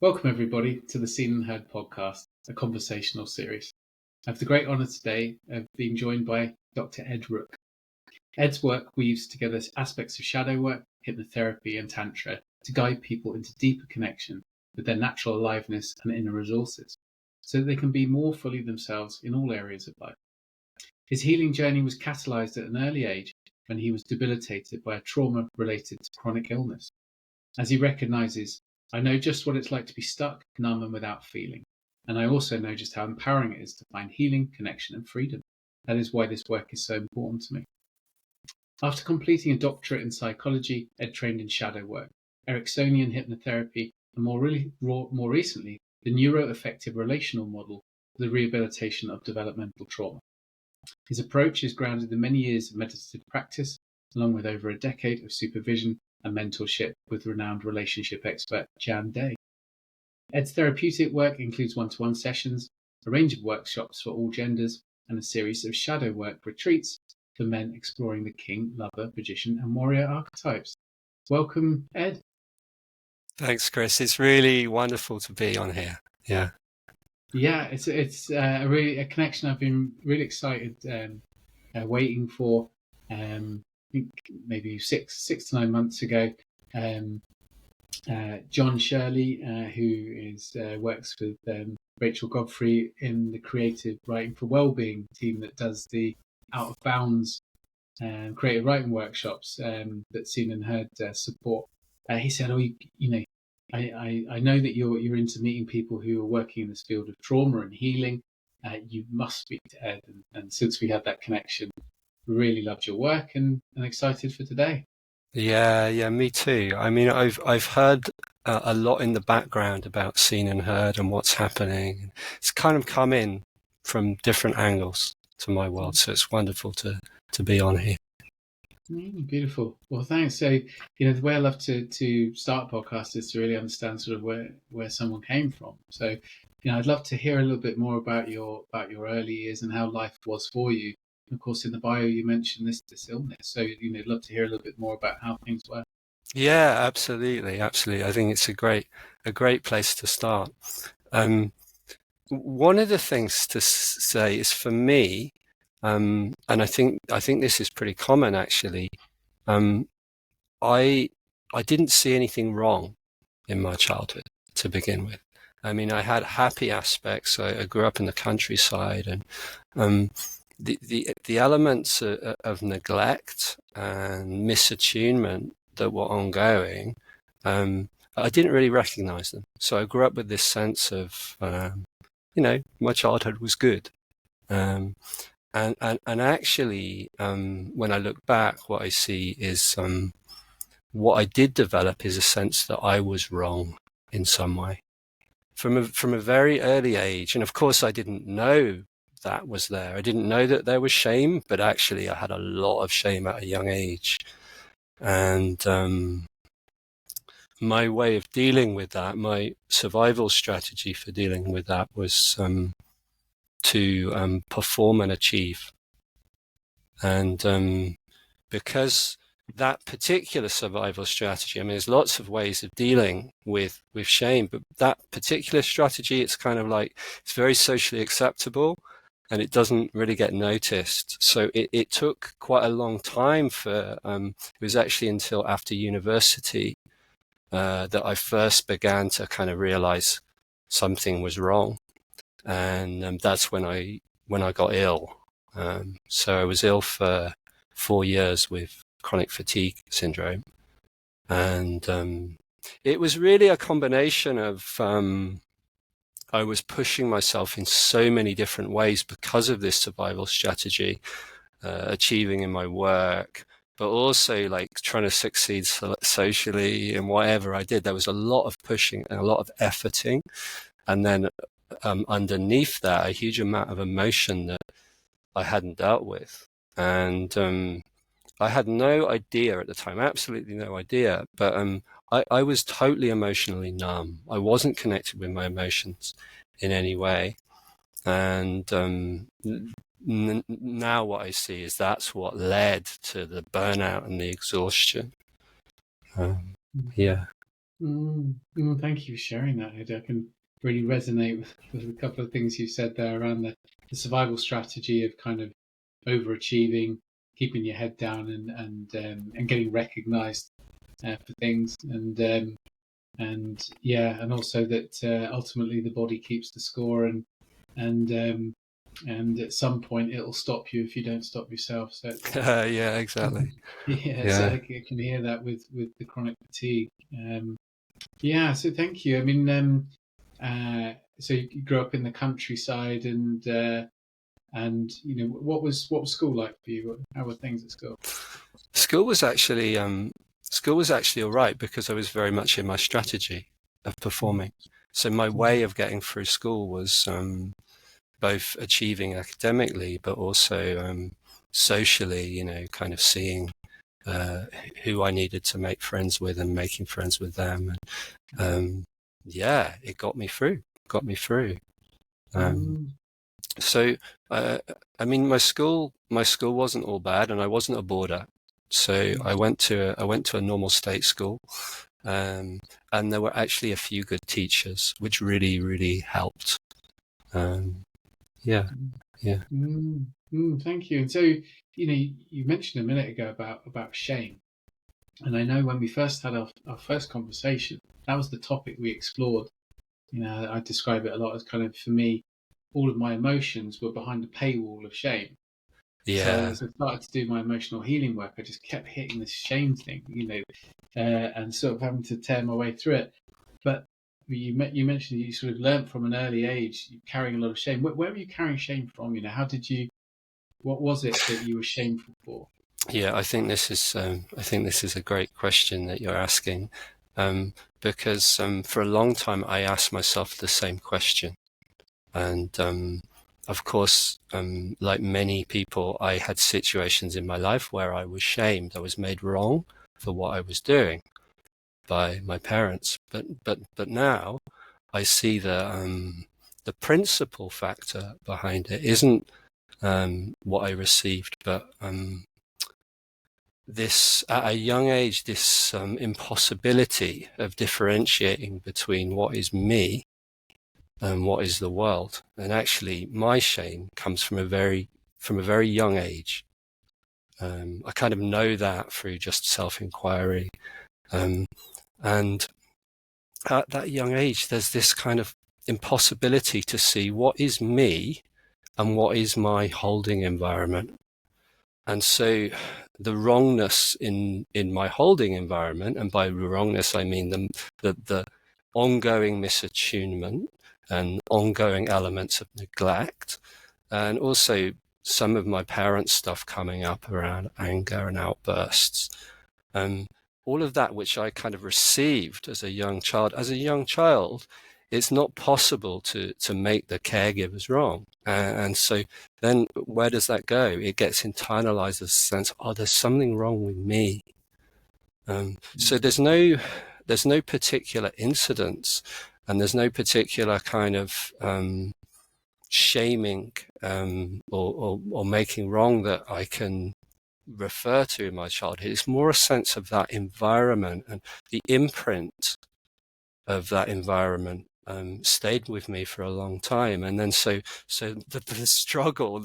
Welcome everybody to the Seen and Heard podcast, a conversational series. I have the great honour today of being joined by Dr. Ed Rooke. Ed's work weaves together aspects of shadow work, hypnotherapy and Tantra to guide people into deeper connection with their natural aliveness and inner resources, so that they can be more fully themselves in all areas of life. His healing journey was catalysed at an early age when he was debilitated by a trauma related to chronic illness. As he recognises, I know just what it's like to be stuck, numb and without feeling. And I also know just how empowering it is to find healing, connection and freedom. That is why this work is so important to me. After completing a doctorate in psychology, Ed trained in shadow work, Ericksonian hypnotherapy, and more recently, the neuroaffective relational model for the rehabilitation of developmental trauma. His approach is grounded in many years of meditative practice, along with over a decade of supervision and mentorship with renowned relationship expert Jan Day. Ed's therapeutic work includes one-to-one sessions, a range of workshops for all genders, and a series of shadow work retreats for men exploring the king, lover, magician, and warrior archetypes. Welcome, Ed. Thanks, Chris. It's really wonderful to be on here. Yeah, it's a connection I've been really excited waiting for. I think maybe six to 9 months ago. John Shirley, who works with Rachel Godfrey in the Creative Writing for Wellbeing team that does the Out of Bounds creative writing workshops that Seen and Heard support. He said, I know that you're into meeting people who are working in this field of trauma and healing. You must speak to Ed. And since we had that connection, really loved your work and excited for today. Yeah, me too. I mean, I've heard a lot in the background about Seen and Heard and what's happening. It's kind of come in from different angles to my world, so it's wonderful to be on here. Beautiful. Well, thanks. So, the way I love to start a podcast is to really understand sort of where someone came from. So, I'd love to hear a little bit more about your early years and how life was for you. Of course, in the bio, you mentioned this illness. So, I'd love to hear a little bit more about how things were. Yeah, absolutely. I think it's a great place to start. One of the things to say is for me, and I think this is pretty common actually. I didn't see anything wrong in my childhood to begin with. I mean, I had happy aspects. I grew up in the countryside, and the elements of neglect and misattunement that were ongoing, I didn't really recognize them. So I grew up with this sense of, my childhood was good. And actually, when I look back, what I see is what I did develop is a sense that I was wrong in some way from a very early age. And of course, I didn't know that was there. I didn't know that there was shame, but actually I had a lot of shame at a young age. And my way of dealing with that, my survival strategy for dealing with that was to perform and achieve. And because that particular survival strategy, I mean, there's lots of ways of dealing with shame, but that particular strategy, it's kind of like, it's very socially acceptable and it doesn't really get noticed. So it took quite a long time it was actually until after university that I first began to kind of realize something was wrong. And that's when I got ill. So I was ill for 4 years with chronic fatigue syndrome. And it was really a combination of I was pushing myself in so many different ways because of this survival strategy, achieving in my work, but also like trying to succeed socially in whatever I did. There was a lot of pushing and a lot of efforting. And then underneath that, a huge amount of emotion that I hadn't dealt with. And I had no idea at the time, absolutely no idea, but I was totally emotionally numb. I wasn't connected with my emotions in any way. And now what I see is that's what led to the burnout and the exhaustion. Yeah. Thank you for sharing that, Ed. I can really resonate with a couple of things you said there around the survival strategy of kind of overachieving, keeping your head down, and getting recognised for things, and yeah, and also that ultimately the body keeps the score, and and at some point it'll stop you if you don't stop yourself. So Yeah, exactly. yeah, so Yeah. I can hear that with the chronic fatigue. Yeah, so thank you. I mean, so you grew up in the countryside, and you know, what was school like for you? How were things at school? School was actually school was actually all right because I was very much in my strategy of performing. So my way of getting through school was both achieving academically, but also socially. You know, kind of seeing uh, who I needed to make friends with and making friends with them. And yeah, it got me through. Got me through. Um, Mm, so uh, I mean, my school wasn't all bad, and I wasn't a boarder. So mm, I went to a normal state school, and there were actually a few good teachers, which really helped. Um, yeah, mm, yeah, Thank you. And so, you know, you mentioned a minute ago about shame, and I know when we first had our first conversation, that was the topic we explored. You know, I describe it a lot as kind of, for me, all of my emotions were behind a paywall of shame. So yeah, as I started to do my emotional healing work, I just kept hitting this shame thing, you know, and sort of having to tear my way through it. But you mentioned you sort of learnt from an early age, carrying a lot of shame. Where were you carrying shame from? You know, how did you? What was it that you were shameful for? yeah. I think this is a great question that you're asking, because for a long time I asked myself the same question. And of course, like many people, I had situations in my life where I was shamed. I was made wrong for what I was doing by my parents. But now I see the principal factor behind it isn't what I received, but this at a young age, this impossibility of differentiating between what is me and what is the world. And actually, my shame comes from a very young age. I kind of know that through just self-inquiry, um, and at that young age, there's this kind of impossibility to see what is me and what is my holding environment. And so the wrongness in my holding environment, and by wrongness I mean the ongoing misattunement and ongoing elements of neglect, and also some of my parents' stuff coming up around anger and outbursts. Um, all of that which I kind of received as a young child. As a young child, it's not possible to make the caregivers wrong. And so then where does that go? It gets internalized as a sense, oh, there's something wrong with me. So there's no particular incidents, and there's no particular kind of shaming or making wrong that I can refer to in my childhood. It's more a sense of that environment, and the imprint of that environment stayed with me for a long time. And then so the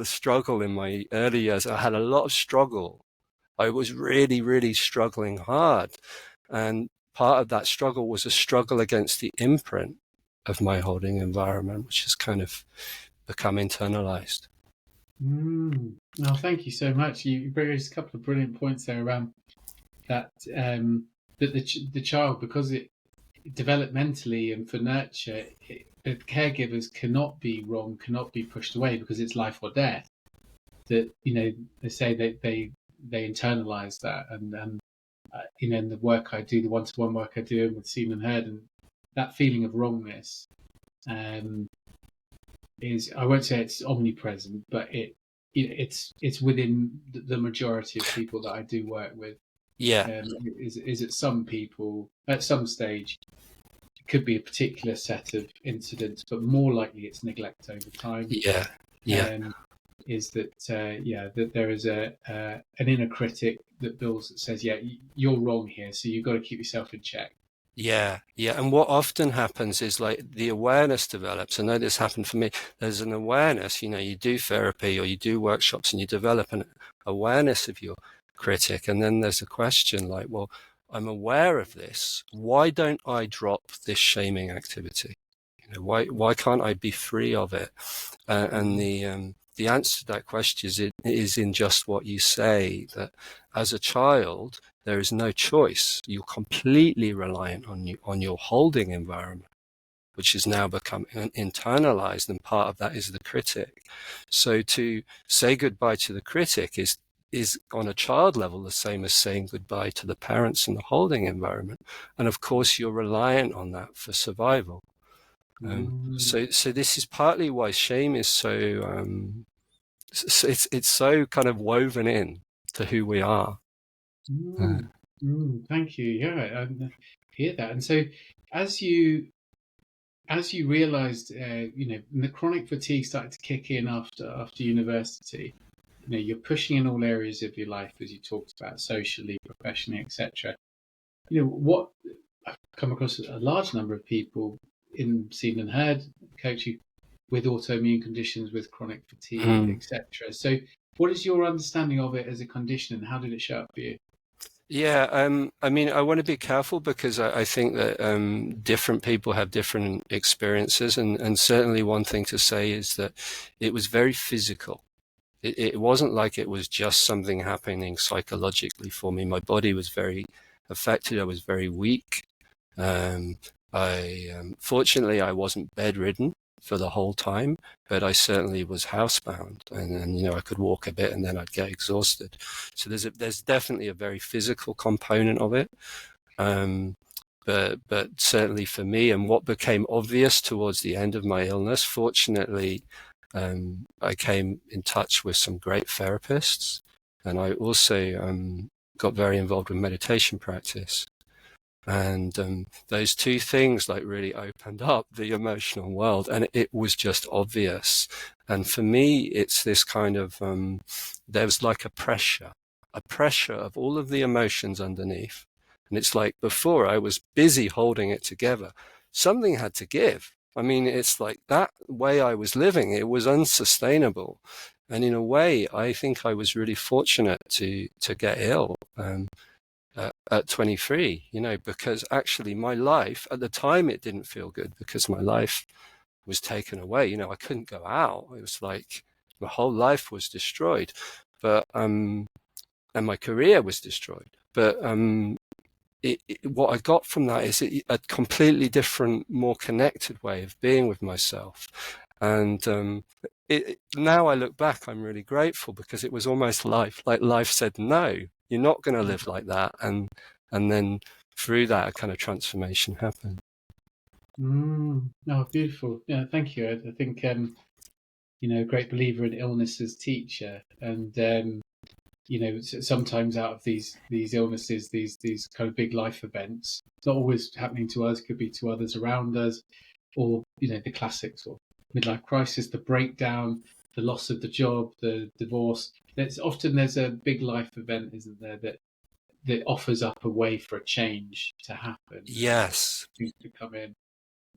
struggle in my early years, I had a lot of struggle. I was really struggling hard, and part of that struggle was a struggle against the imprint of my holding environment, which has kind of become internalized. Oh, thank you so much. You raised a couple of brilliant points there around that that the child, because it developmentally and for nurture, the caregivers cannot be wrong, cannot be pushed away because it's life or death. That, you know, they say that they internalize that, and you know, in the work I do, the one-to-one work I do with seen and heard, and that feeling of wrongness um, is, I won't say it's omnipresent, but it's within the majority of people that I do work with. Yeah, Is it some people at some stage, it could be a particular set of incidents, but more likely it's neglect over time. yeah, yeah, Um, is that yeah, that there is an inner critic that builds, that says, yeah, you're wrong here, so you've got to keep yourself in check. Yeah, yeah. And what often happens is like the awareness develops. I know this happened for me. There's an awareness, you do therapy or you do workshops and you develop an awareness of your critic. And then there's a question like, well, I'm aware of this. Why don't I drop this shaming activity? Why can't I be free of it? And the answer to that question is in just what you say, that as a child, there is no choice. You're completely reliant on your holding environment, which has now become internalized, and part of that is the critic. So to say goodbye to the critic is on a child level the same as saying goodbye to the parents and the holding environment. And of course, you're reliant on that for survival. So this is partly why shame is it's so kind of woven in to who we are. Thank you. Yeah, I hear that. And so, as you realised, the chronic fatigue started to kick in after university. You're pushing in all areas of your life, as you talked about, socially, professionally, etc. What I've come across a large number of people seen and heard coaching with autoimmune conditions, with chronic fatigue, etc. So, what is your understanding of it as a condition, and how did it show up for you? Yeah, I mean, I want to be careful because I think that different people have different experiences, and certainly one thing to say is that it was very physical. It wasn't like it was just something happening psychologically for me. My body was very affected. I was very weak. Um, Fortunately, I wasn't bedridden for the whole time, but I certainly was housebound, and I could walk a bit and then I'd get exhausted. So there's definitely a very physical component of it. But certainly for me, and what became obvious towards the end of my illness, fortunately, I came in touch with some great therapists, and I also got very involved with meditation practice. And those two things like really opened up the emotional world, and it was just obvious. And for me, it's this kind of, there was like a pressure of all of the emotions underneath. And it's like before I was busy holding it together. Something had to give. I mean, it's like that way I was living, it was unsustainable. And in a way, I think I was really fortunate to get ill. At 23, because actually my life at the time, it didn't feel good because my life was taken away. I couldn't go out. It was like my whole life was destroyed, but and my career was destroyed. But what I got from that is a completely different, more connected way of being with myself. And now I look back, I'm really grateful because it was almost like life said, no, you're not going to live like that. And then through that, a kind of transformation happened. Oh, beautiful. Yeah, thank you. I think, a great believer in illness as teacher. And, sometimes out of these illnesses, these kind of big life events, it's not always happening to us, could be to others around us, or, the classics, or midlife crisis, the breakdown, the loss of the job, the divorce. There's a big life event, isn't there, that offers up a way for a change to happen. Yes. To come in.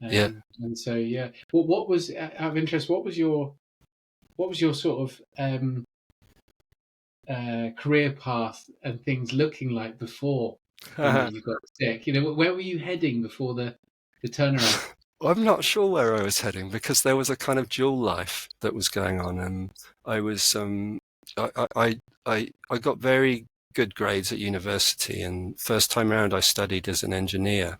Yeah. And so, yeah. Well, what was, out of interest, what was your sort of career path and things looking like before you got sick? Where were you heading before the turnaround? I'm not sure where I was heading because there was a kind of dual life that was going on, and I was I got very good grades at university, and first time around I studied as an engineer,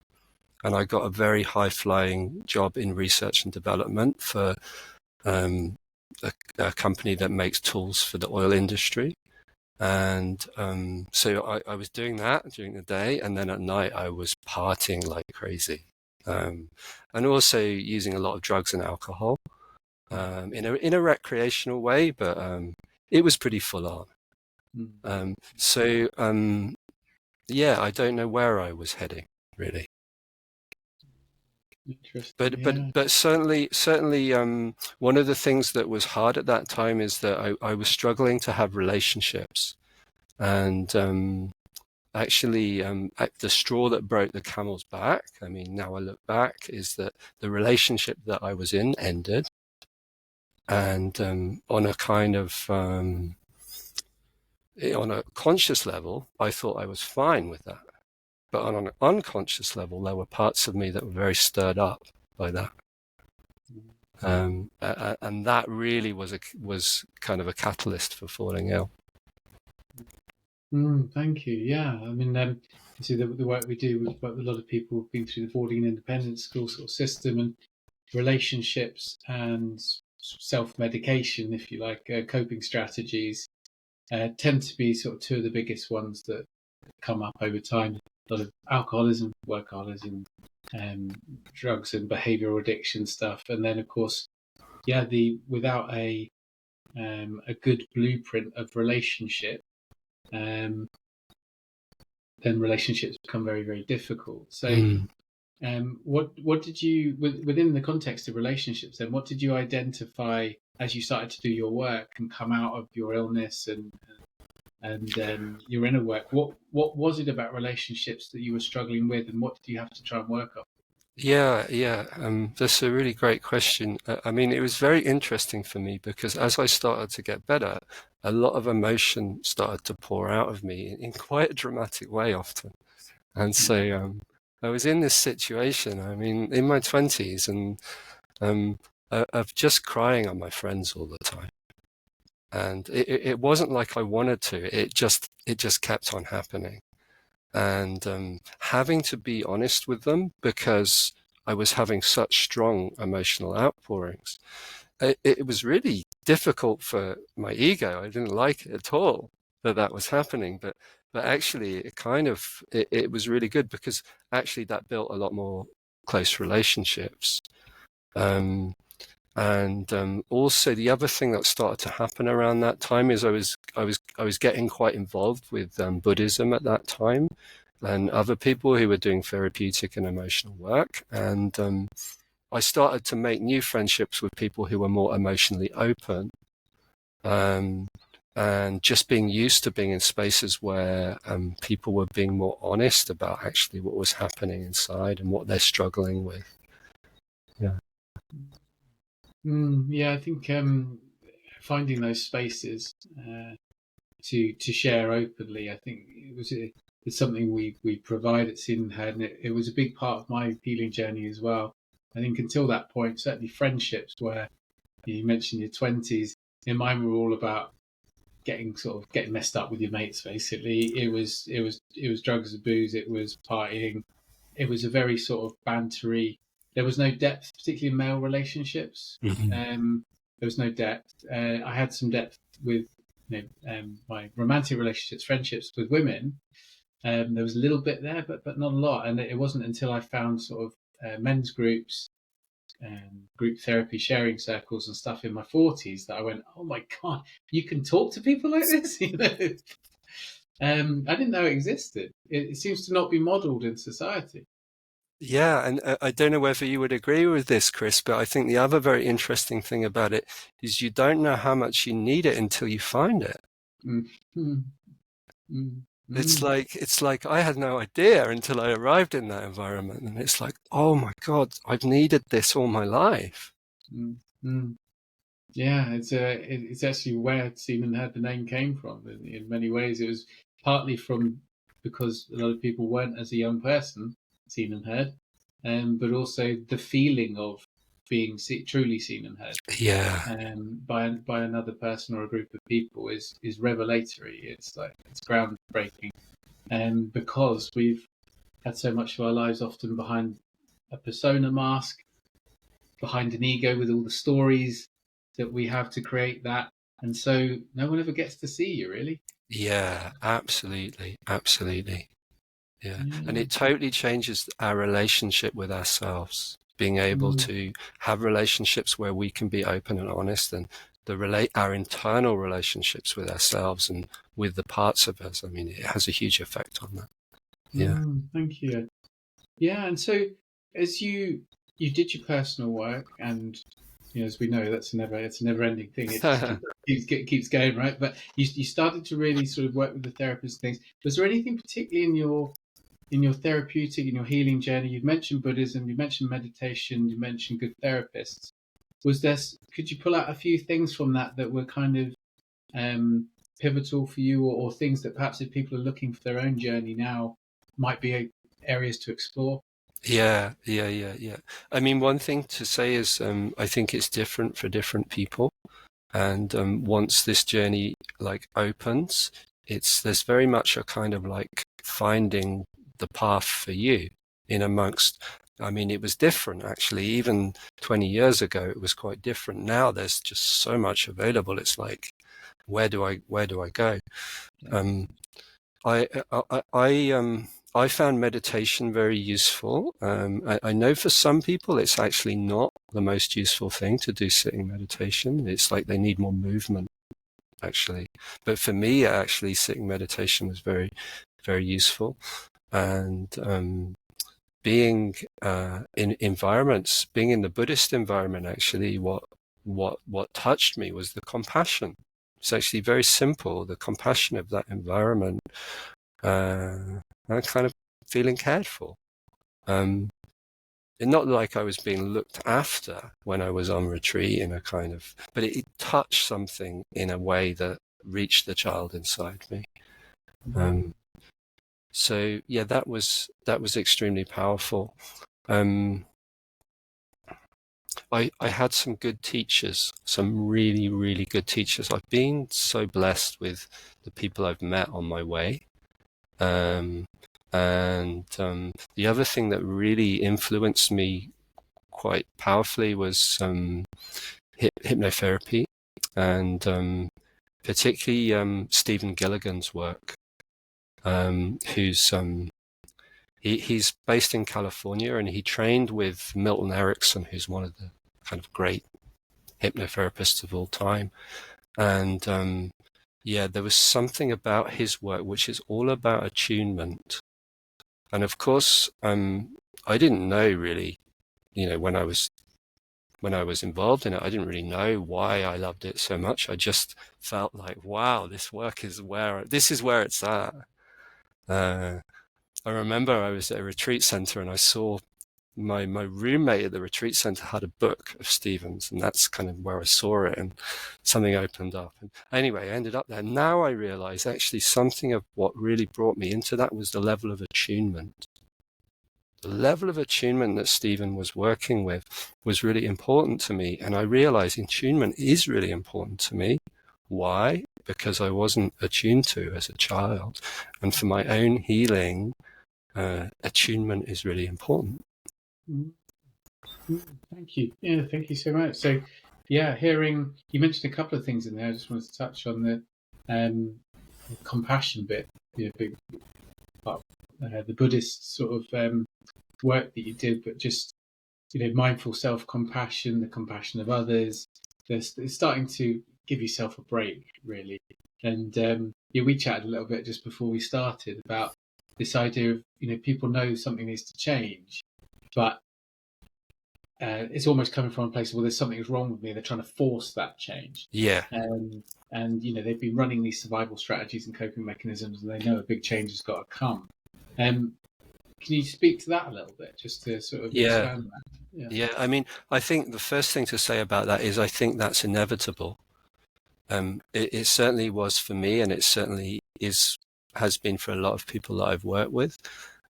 and I got a very high flying job in research and development for a company that makes tools for the oil industry. And so I was doing that during the day, and then at night I was partying like crazy, and also using a lot of drugs and alcohol in a recreational way, but it was pretty full on. So yeah, I don't know where I was heading really. Interesting. Yeah. But certainly one of the things that was hard at that time is that I was struggling to have relationships, and actually, the straw that broke the camel's back, I mean, now I look back, is that the relationship that I was in ended. And on a kind of, on a conscious level, I thought I was fine with that. But on an unconscious level, there were parts of me that were very stirred up by that. And that really was kind of a catalyst for falling ill. Thank you. Yeah, I mean, you see the work we do, we've worked with a lot of people who've been through the boarding and independent school sort of system, and relationships and self-medication, if you like, coping strategies tend to be sort of two of the biggest ones that come up over time. A lot of alcoholism, workaholism, drugs and behavioural addiction stuff, and then of course, yeah, without a good blueprint of relationship, then relationships become very, very difficult. So, what did you, within the context of relationships, then what did you identify as you started to do your work and come out of your illness and your inner work? What was it about relationships that you were struggling with, and what did you have to try and work on? Yeah. That's a really great question. I mean, it was very interesting for me because as I started to get better, a lot of emotion started to pour out of me in quite a dramatic way often. And so I was in this situation, I mean, in my 20s, and of just crying on my friends all the time. And it wasn't like I wanted to, it just kept on happening. And having to be honest with them because I was having such strong emotional outpourings. It was really difficult for my ego. I didn't like it at all that was happening, but actually it was really good because actually that built a lot more close relationships. And also the other thing that started to happen around that time is I was getting quite involved with Buddhism at that time, and other people who were doing therapeutic and emotional work. And I started to make new friendships with people who were more emotionally open, and just being used to being in spaces where people were being more honest about actually what was happening inside and what they're struggling with. Yeah. Yeah, I think finding those spaces to share openly, I think it's something we provide at Seed and Head, and it was a big part of my healing journey as well. I think until that point, certainly friendships where you mentioned your 20s, in mine were all about getting messed up with your mates. Basically, it was drugs and booze, it was partying, it was a very sort of bantery. There was no depth, particularly in male relationships. There was no depth. I had some depth with my romantic relationships, friendships with women. There was a little bit there, but not a lot. And it wasn't until I found sort of men's groups, group therapy, sharing circles, and stuff in my 40s that I went, oh my god, you can talk to people like this. I didn't know it existed. It seems to not be modelled in society. Yeah, and I don't know whether you would agree with this, Chris, but I think the other very interesting thing about it is you don't know how much you need it until you find it. Mm, mm, mm, It's like I had no idea until I arrived in that environment, and it's like, oh my God, I've needed this all my life. mm, mm. Yeah, it's actually where Seaman Head the name came from. In many ways, it was partly from because a lot of people weren't as a young person Seaman Head, but also the feeling of being truly seen and heard Yeah, by another person or a group of people is revelatory. It's groundbreaking, and because we've had so much of our lives often behind a persona mask, behind an ego with all the stories that we have to create that, and so no one ever gets to see you really. yeah, absolutely, absolutely. Yeah, and Yeah. it totally changes our relationship with ourselves. Being able Mm. to have relationships where we can be open and honest, and our internal relationships with ourselves and with the parts of us. I mean, it has a huge effect on that. Yeah. Thank you. Yeah, and so as you did your personal work and as we know, it's a never-ending thing. It just keeps going, right? But you started to really sort of work with the therapist things. Was there anything particularly in your therapeutic, in your healing journey? You've mentioned Buddhism, you mentioned meditation, you mentioned good therapists. Could you pull out a few things from that were kind of pivotal for you, or things that perhaps if people are looking for their own journey now might be areas to explore? Yeah. I mean, one thing to say is I think it's different for different people. And once this journey like opens, there's very much a kind of like finding the path for you in amongst. I mean, it was different actually. Even 20 years ago, it was quite different. Now there's just so much available. It's like, where do I go? Yeah. I found meditation very useful. I know for some people it's actually not the most useful thing to do sitting meditation. It's like they need more movement, actually. But for me, actually, sitting meditation was very, very useful. And being in environments, being in the Buddhist environment, actually, what touched me was the compassion. It's actually very simple, the compassion of that environment. And kind of feeling cared for. And not like I was being looked after when I was on retreat in a kind of, but it touched something in a way that reached the child inside me. So yeah, that was extremely powerful. I had some good teachers, some really, really good teachers. I've been so blessed with the people I've met on my way. And the other thing that really influenced me quite powerfully was hypnotherapy, and particularly Stephen Gilligan's work, who's he's based in California, and he trained with Milton Erickson, who's one of the kind of great hypnotherapists of all time. And yeah, there was something about his work which is all about attunement. And of course, I didn't know really, when I was involved in it, I didn't really know why I loved it so much. I just felt like, wow, this is where it's at. I remember I was at a retreat center and I saw my roommate at the retreat center had a book of Stephen's, and that's kind of where I saw it, and something opened up. And anyway, I ended up there. Now I realize actually something of what really brought me into that was the level of attunement. The level of attunement that Stephen was working with was really important to me, and I realized attunement is really important to me. Why? Because I wasn't attuned to as a child, and for my own healing, attunement is really important. Thank you. Yeah, thank you so much. So, yeah, hearing you mentioned a couple of things in there. I just wanted to touch on the compassion bit. Big part, the Buddhist sort of work that you did, but just mindful self-compassion, the compassion of others. It's starting to give yourself a break, really. And yeah, we chatted a little bit just before we started about this idea of people know something needs to change, but it's almost coming from a place where there's something that's wrong with me. They're trying to force that change. Yeah. And they've been running these survival strategies and coping mechanisms, and they know a big change has got to come. Can you speak to that a little bit, just to sort of expand that? Yeah. I mean, I think the first thing to say about that is I think that's inevitable. It certainly was for me, and it certainly has been for a lot of people that I've worked with.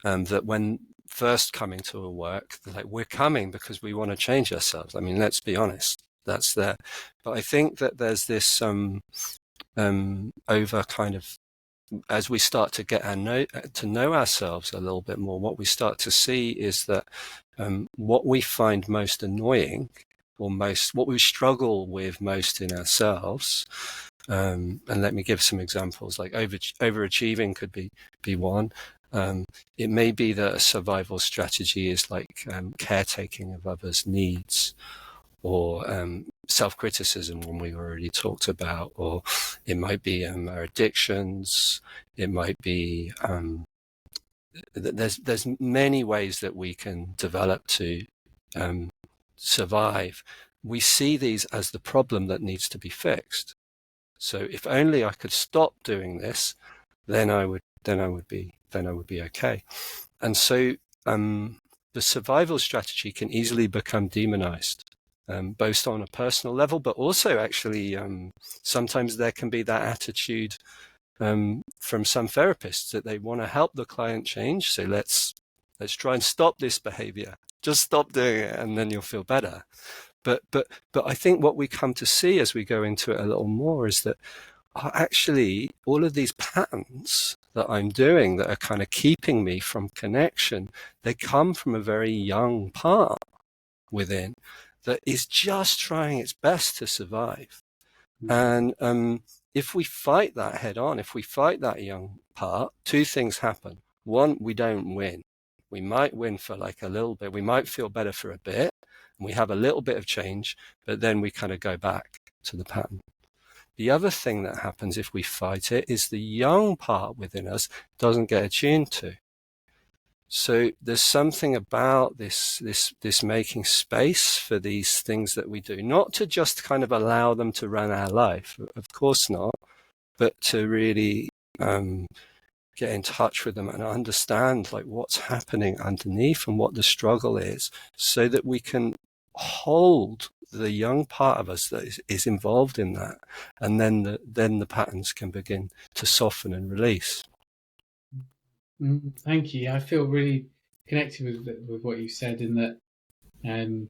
That when first coming to a work, they're like, we're coming because we want to change ourselves. I mean, let's be honest, that's there. But I think that there's this over kind of, as we start to get to know ourselves a little bit more, what we start to see is that what we find most annoying, or what we struggle with most in ourselves, and let me give some examples, like overachieving could be one. It may be that a survival strategy is like caretaking of others' needs, or self-criticism, when we already talked about, or it might be our addictions. It might be there's many ways that we can develop to survive, we see these as the problem that needs to be fixed. So if only I could stop doing this, then I would be okay. And so the survival strategy can easily become demonized, both on a personal level, but also actually sometimes there can be that attitude from some therapists that they want to help the client change. So let's try and stop this behavior. Just stop doing it, and then you'll feel better. But I think what we come to see as we go into it a little more is that actually all of these patterns that I'm doing that are kind of keeping me from connection, they come from a very young part within that is just trying its best to survive. And if we fight that head on, if we fight that young part, two things happen. One, we don't win. We might win for like a little bit. We might feel better for a bit, and we have a little bit of change, but then we kind of go back to the pattern. The other thing that happens if we fight it is the young part within us doesn't get attuned to. So there's something about this making space for these things that we do, not to just kind of allow them to run our life, of course not, but to really get in touch with them and understand like what's happening underneath and what the struggle is, so that we can hold the young part of us that is involved in that, and then the patterns can begin to soften and release. Thank you. I feel really connected with what you said, in that, I'm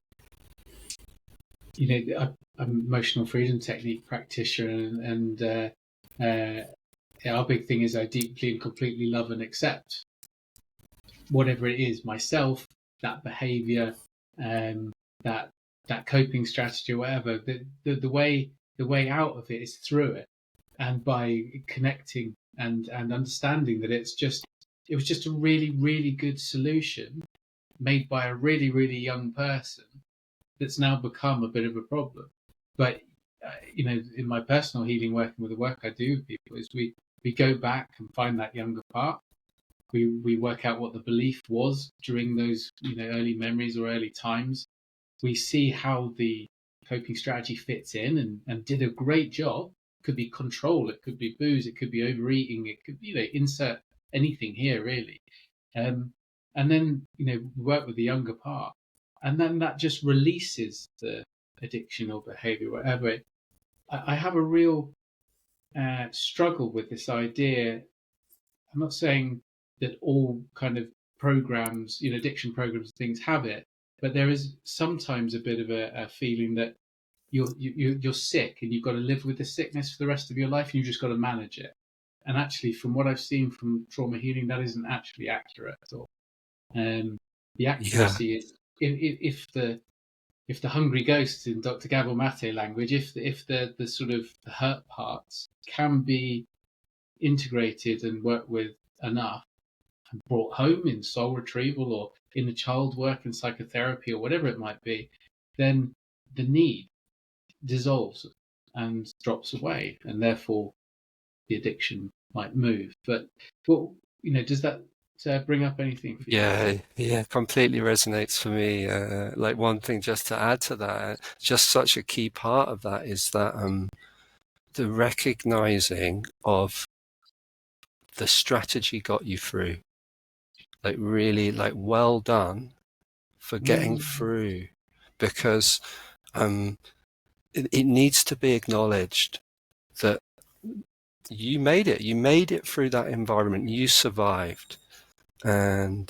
an emotional freedom technique practitioner, and our big thing is I deeply and completely love and accept whatever it is, myself, that behavior, that coping strategy, or whatever. The way out of it is through it, and by connecting and understanding that it was just a really, really good solution made by a really, really young person that's now become a bit of a problem. But in my personal healing, working with the work I do with people, is we go back and find that younger part. We work out what the belief was during those early memories or early times. We see how the coping strategy fits in and did a great job. It could be control, it could be booze, it could be overeating, it could insert anything here really. And then work with the younger part, and then that just releases the addiction or behavior, whatever. I have a real struggle with this idea. I'm not saying that all kind of programs, addiction programs, things have it, but there is sometimes a bit of a feeling that you're sick and you've got to live with the sickness for the rest of your life, and you've just got to manage it. And actually, from what I've seen from trauma healing, that isn't actually accurate at all. The accuracy is if the hungry ghosts, in Dr. Gabor Mate language, if the sort of the hurt parts can be integrated and worked with enough and brought home in soul retrieval or in the child work and psychotherapy or whatever it might be, then the need dissolves and drops away, and therefore the addiction might move. But does that bring up anything for you? Yeah, completely resonates for me. Like one thing just to add to that, just such a key part of that is that the recognizing of the strategy got you through. Like really, like well done for getting through, because it needs to be acknowledged that you made it. You made it through that environment. You survived. And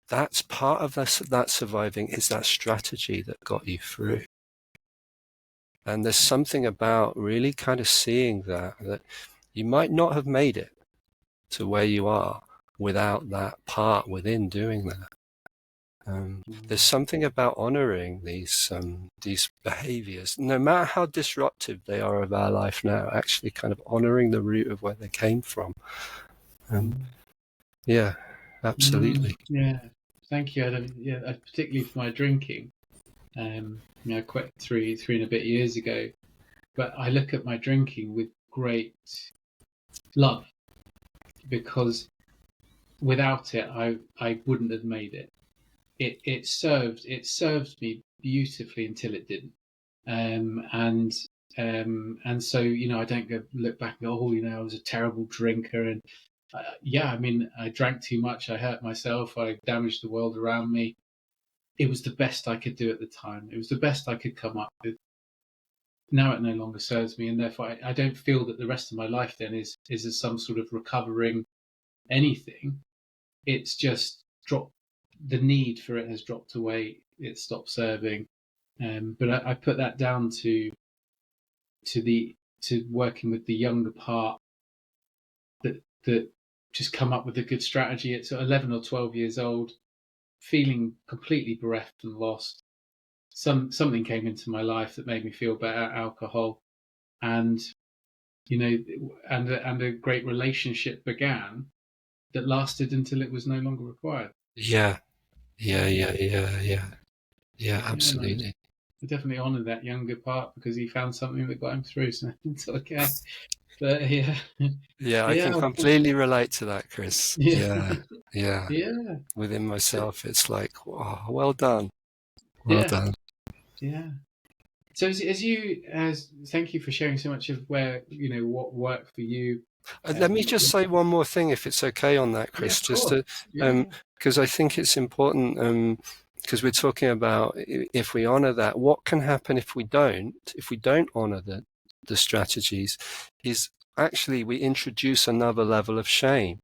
that's part of that surviving, is that strategy that got you through. And there's something about really kind of seeing that you might not have made it to where you are without that part within doing that. There's something about honoring these behaviors, no matter how disruptive they are of our life now, actually kind of honoring the root of where they came from. Yeah, absolutely. Yeah, thank you. Particularly for my drinking. I quit three and a bit years ago, but I look at my drinking with great love, because without it, I wouldn't have made it. It served me beautifully until it didn't. and so I don't look back and go, oh, I was a terrible drinker, and yeah, I mean, I drank too much, I hurt myself, I damaged the world around me. It was the best I could do at the time. It was the best I could come up with. Now it no longer serves me, and therefore I don't feel that the rest of my life then is as some sort of recovering anything. It's just dropped. The need for it has dropped away. It stopped serving. But I put that down to working with the younger part that just come up with a good strategy at 11 or 12 years old, feeling completely bereft and lost. Something came into my life that made me feel better, alcohol, and and a great relationship began that lasted until it was no longer required. Yeah, absolutely. I definitely honour that younger part because he found something that got him through. So it's okay. But yeah. Yeah, I can completely relate to that, Chris. Yeah. Yeah. Yeah. Within myself, it's like, oh, well done. Well done. Yeah. So thank you for sharing so much of where, what worked for you. Let me just say one more thing, if it's okay on that, Chris, because I think it's important, because we're talking about if we honor that, what can happen if we don't honor the strategies, is actually we introduce another level of shame.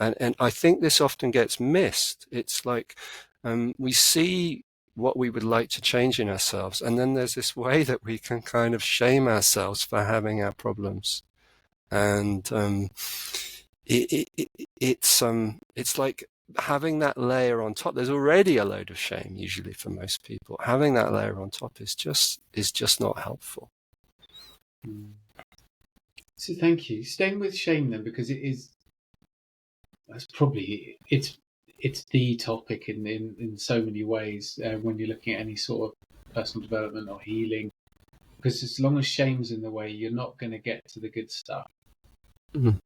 And I think this often gets missed. It's like we see what we would like to change in ourselves, and then there's this way that we can kind of shame ourselves for having our problems. And it's like having that layer on top. There's already a load of shame usually for most people. Having that layer on top is just not helpful. So thank you. Staying with shame then, because it's the topic in so many ways when you're looking at any sort of personal development or healing. Because as long as shame's in the way, you're not going to get to the good stuff. Mm-hmm.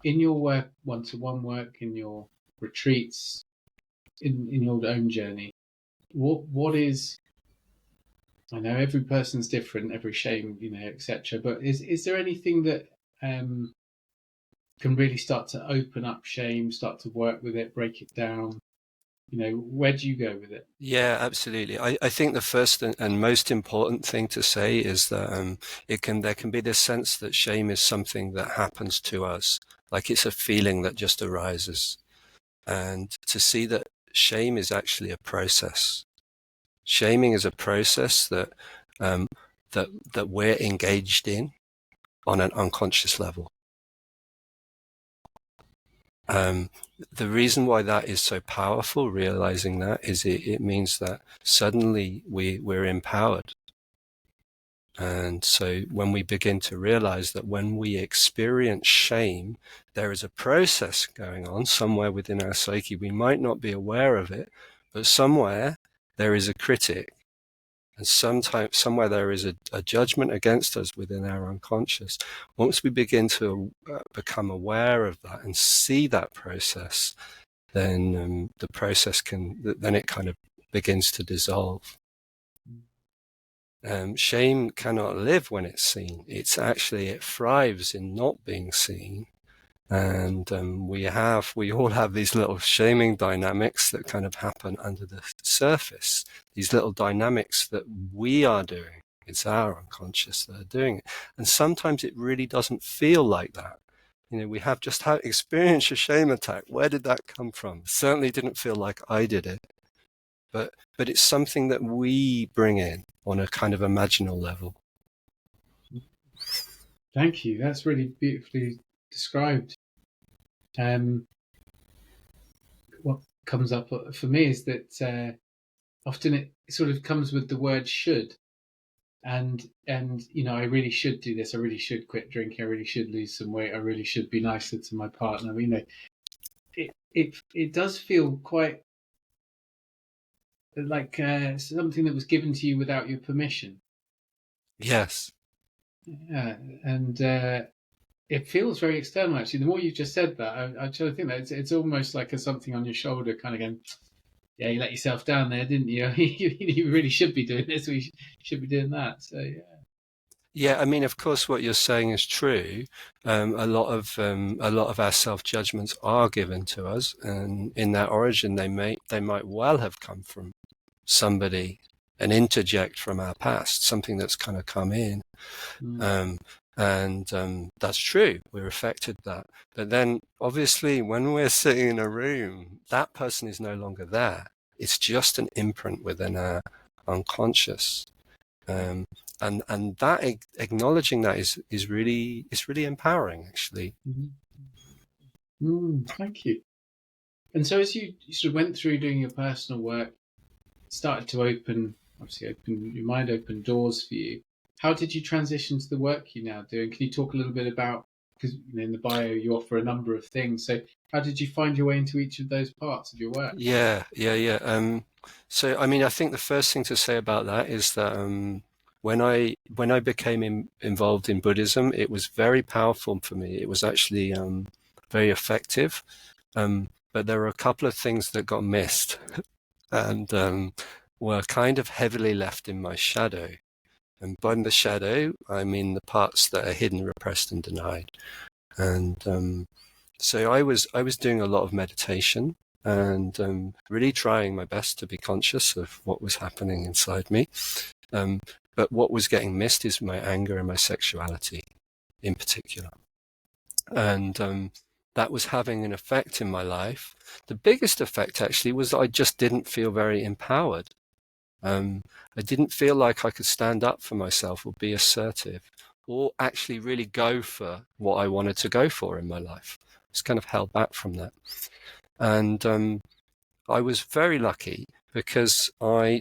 In your work, one-to-one work, in your retreats, in your own journey, what is? I know every person's different, every shame, etc. But is there anything that can really start to open up shame, start to work with it, break it down? Where do you go with it? Yeah, absolutely. I think the first and most important thing to say is that there can be this sense that shame is something that happens to us, like it's a feeling that just arises, and to see that shame is actually a process. Shaming is a process that we're engaged in on an unconscious level. The reason why that is so powerful, realizing that, is it means that suddenly we're empowered. And so when we begin to realize that when we experience shame, there is a process going on somewhere within our psyche. We might not be aware of it, but somewhere there is a critic. And somewhere there is a judgment against us within our unconscious. Once we begin to become aware of that and see that process, then the process then it kind of begins to dissolve. Shame cannot live when it's seen. It thrives in not being seen. And we all have these little shaming dynamics that kind of happen under the surface. These little dynamics that we are doing. It's our unconscious that are doing it. And sometimes it really doesn't feel like that. We have just experienced a shame attack. Where did that come from? It certainly didn't feel like I did it. But it's something that we bring in on a kind of imaginal level. Thank you. That's really beautifully described. What comes up for me is that often it sort of comes with the word should, and I really should do this. I really should quit drinking. I really should lose some weight. I really should be nicer to my partner. It does feel quite like something that was given to you without your permission. Yes. Yeah, and it feels very external. Actually, the more you just said that, I actually think that it's almost like something on your shoulder, kind of going, yeah, you let yourself down there, didn't you? You really should be doing this. We should be doing that. So yeah. Yeah, I mean, of course, what you're saying is true. A lot of our self judgments are given to us, and in that origin, they might well have come from somebody, an interject from our past, something that's kind of come in. And that's true. We're affected that. But then, obviously, when we're sitting in a room, that person is no longer there. It's just an imprint within our unconscious. And that acknowledging that is really empowering, actually. Thank you. And so as you sort of went through doing your personal work, started to open your mind, open doors for you. How did you transition to the work you're now doing? Can you talk a little bit about, because in the bio you offer a number of things, so how did you find your way into each of those parts of your work? Yeah. So, I mean, I think the first thing to say about that is that when I became involved in Buddhism, it was very powerful for me. It was actually very effective, but there were a couple of things that got missed and were kind of heavily left in my shadow. And by the shadow, I mean the parts that are hidden, repressed, and denied. And so I was doing a lot of meditation and really trying my best to be conscious of what was happening inside me. But what was getting missed is my anger and my sexuality in particular. And that was having an effect in my life. The biggest effect actually was that I just didn't feel very empowered. I didn't feel like I could stand up for myself or be assertive or actually really go for what I wanted to go for in my life. I was kind of held back from that. And I was very lucky because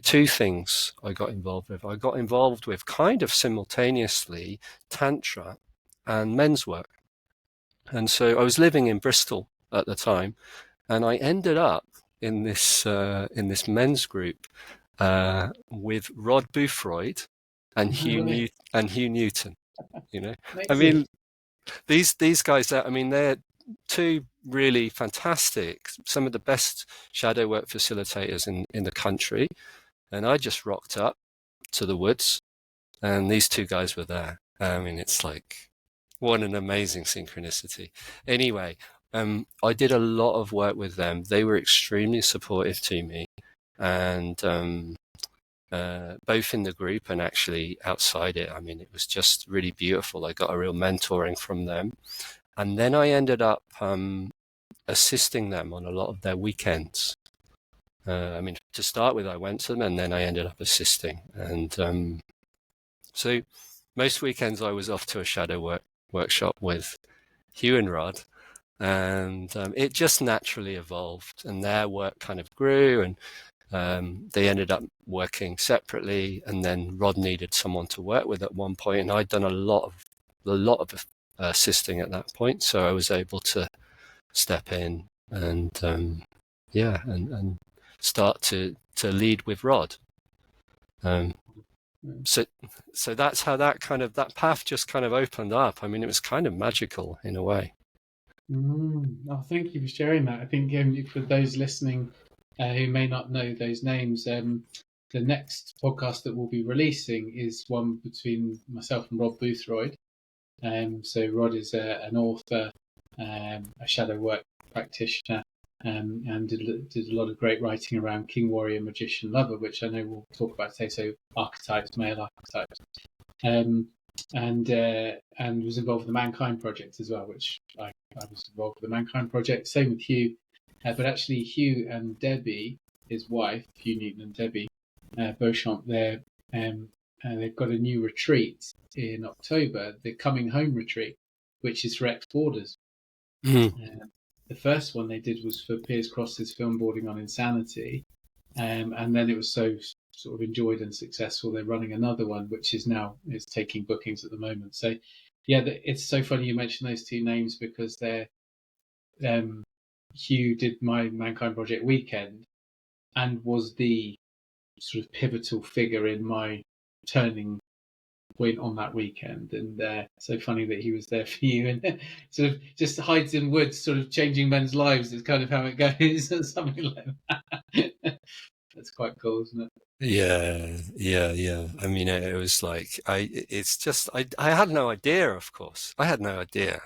two things I got involved with. I got involved with kind of simultaneously Tantra and men's work. And so I was living in Bristol at the time, and I ended up in this men's group with Rod Boothroyd and Hugh Newton. You know, I mean, these guys. I mean, they're two really fantastic, some of the best shadow work facilitators in the country. And I just rocked up to the woods, and these two guys were there. I mean, it's like, what an amazing synchronicity. Anyway, I did a lot of work with them. They were extremely supportive to me, and both in the group and actually outside it. I mean, it was just really beautiful. I got a real mentoring from them. And then I ended up assisting them on a lot of their weekends. I mean, to start with, I went to them and then I ended up assisting. And so most weekends I was off to a shadow workshop with Hugh and Rod. And it just naturally evolved, and their work kind of grew, and they ended up working separately. And then Rod needed someone to work with at one point, and I'd done a lot of assisting at that point, so I was able to step in and and start to lead with Rod. So that's how that path just kind of opened up. I mean, it was kind of magical in a way. Oh, thank you for sharing that. I think for those listening who may not know those names, the next podcast that we'll be releasing is one between myself and Rod Boothroyd. So Rod is an author, a shadow work practitioner, and did a lot of great writing around King, Warrior, Magician, Lover, which I know we'll talk about today. So archetypes, male archetypes. And was involved with the Mankind Project as well, which I was involved with the Mankind Project. Same with Hugh, but actually Hugh and Debbie, his wife, Hugh Newton and Debbie Beauchamp, they've got a new retreat in October, the Coming Home retreat, which is for ex-boarders. The first one they did was for Piers Cross's film Boarding on Insanity, and then it was so sort of enjoyed and successful, they're running another one, which is taking bookings at the moment. So yeah, it's so funny you mentioned those two names, because they're Hugh did my Mankind Project weekend and was the sort of pivotal figure in my turning point on that weekend. And so funny that he was there for you, and sort of just hides in woods, sort of changing men's lives is kind of how it goes, something like that. That's quite cool, isn't it? Yeah. I mean, it was like I had no idea. Of course, I had no idea,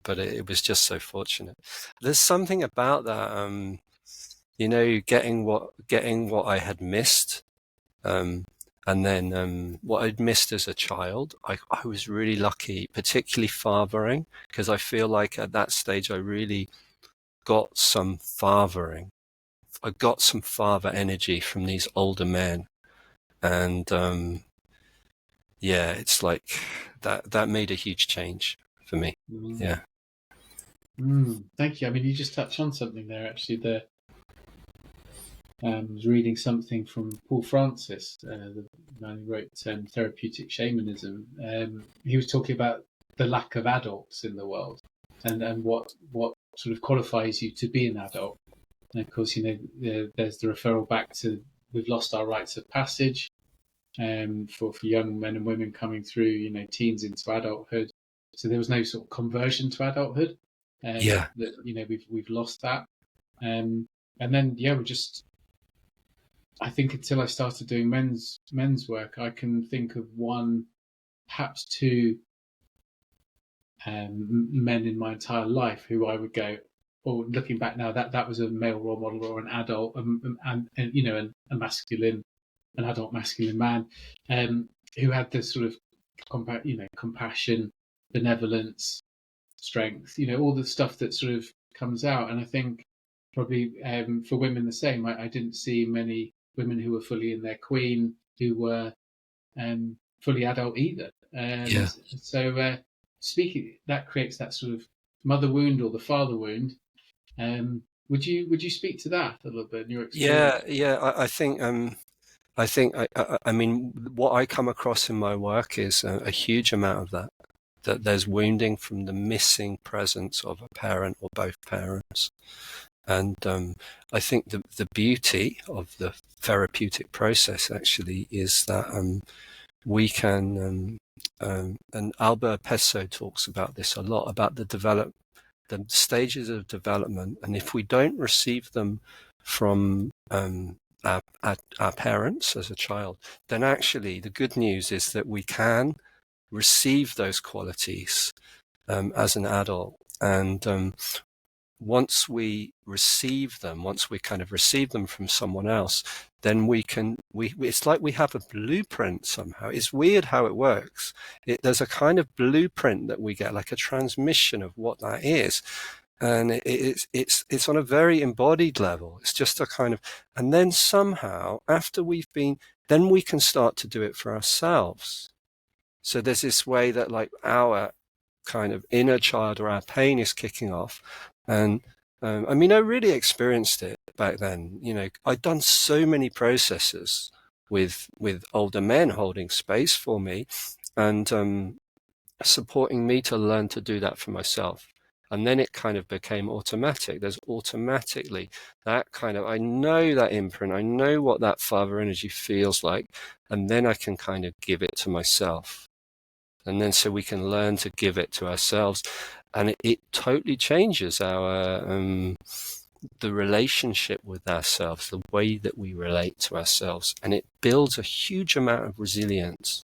but it was just so fortunate. There's something about that, getting what I had missed, and then what I'd missed as a child. I was really lucky, particularly fathering, because I feel like at that stage I really got some fathering. I got some father energy from these older men, and yeah, it's like that made a huge change for me. Mm. Yeah. Thank you. I mean, you just touched on something there. Actually, I was reading something from Paul Francis, the man who wrote Therapeutic Shamanism. He was talking about the lack of adults in the world, and what sort of qualifies you to be an adult. And of course, there's the referral back to we've lost our rites of passage, for young men and women coming through, teens into adulthood. So there was no sort of conversion to adulthood. Yeah. That we've lost that. And then we're just, I think until I started doing men's work, I can think of one, perhaps two, men in my entire life who I would go, or looking back now, that was a male role model or an adult, and a masculine, an adult masculine man, who had this sort of compassion, benevolence, strength, all the stuff that sort of comes out. And I think probably, for women the same. I didn't see many women who were fully in their queen, who were fully adult either. Yeah. So speaking, that creates that sort of mother wound or the father wound. Would you speak to that a little bit in your experience? Yeah. I mean, what I come across in my work is a huge amount of that there's wounding from the missing presence of a parent or both parents. And I think the beauty of the therapeutic process actually is that we can, and Albert Pesso talks about this a lot, about the stages of development. And if we don't receive them from our parents as a child, then actually the good news is that we can receive those qualities as an adult. And once we kind of receive them from someone else, then it's like we have a blueprint somehow. It's weird how it works. There's a kind of blueprint that we get, like a transmission of what that is. And it's on a very embodied level. It's just a kind of, and then somehow after then we can start to do it for ourselves. So there's this way that like our kind of inner child or our pain is kicking off. And I mean, I really experienced it back then. I'd done so many processes with older men holding space for me and supporting me to learn to do that for myself. And then it kind of became automatic. There's automatically that kind of, I know that imprint, I know what that father energy feels like, and then I can kind of give it to myself. And then so we can learn to give it to ourselves. And it totally changes the relationship with ourselves, the way that we relate to ourselves. And it builds a huge amount of resilience.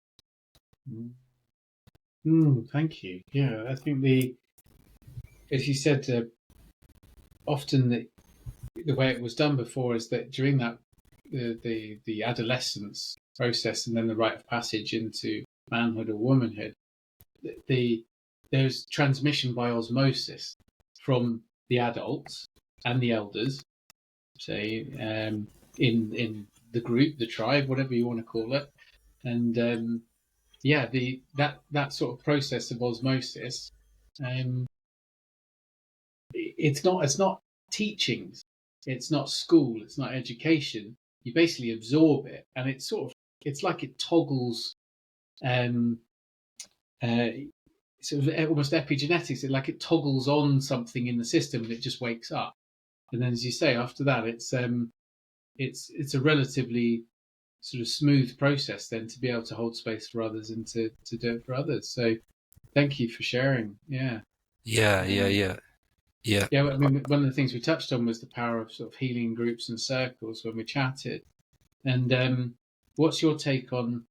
Thank you. Yeah, I think as you said, often the way it was done before is that during that the adolescence process and then the rite of passage into manhood or womanhood, there's transmission by osmosis from the adults and the elders, say, in the group, the tribe, whatever you want to call it, and that sort of process of osmosis. It's not teachings, it's not school, it's not education. You basically absorb it, and it's like it toggles, um, sort of almost epigenetics. It toggles on something in the system, and it just wakes up. And then, as you say, after that, it's a relatively sort of smooth process then to be able to hold space for others and to do it for others. So, thank you for sharing. Yeah. Yeah. Yeah. Yeah, I mean, one of the things we touched on was the power of sort of healing groups and circles when we chatted. And what's your take on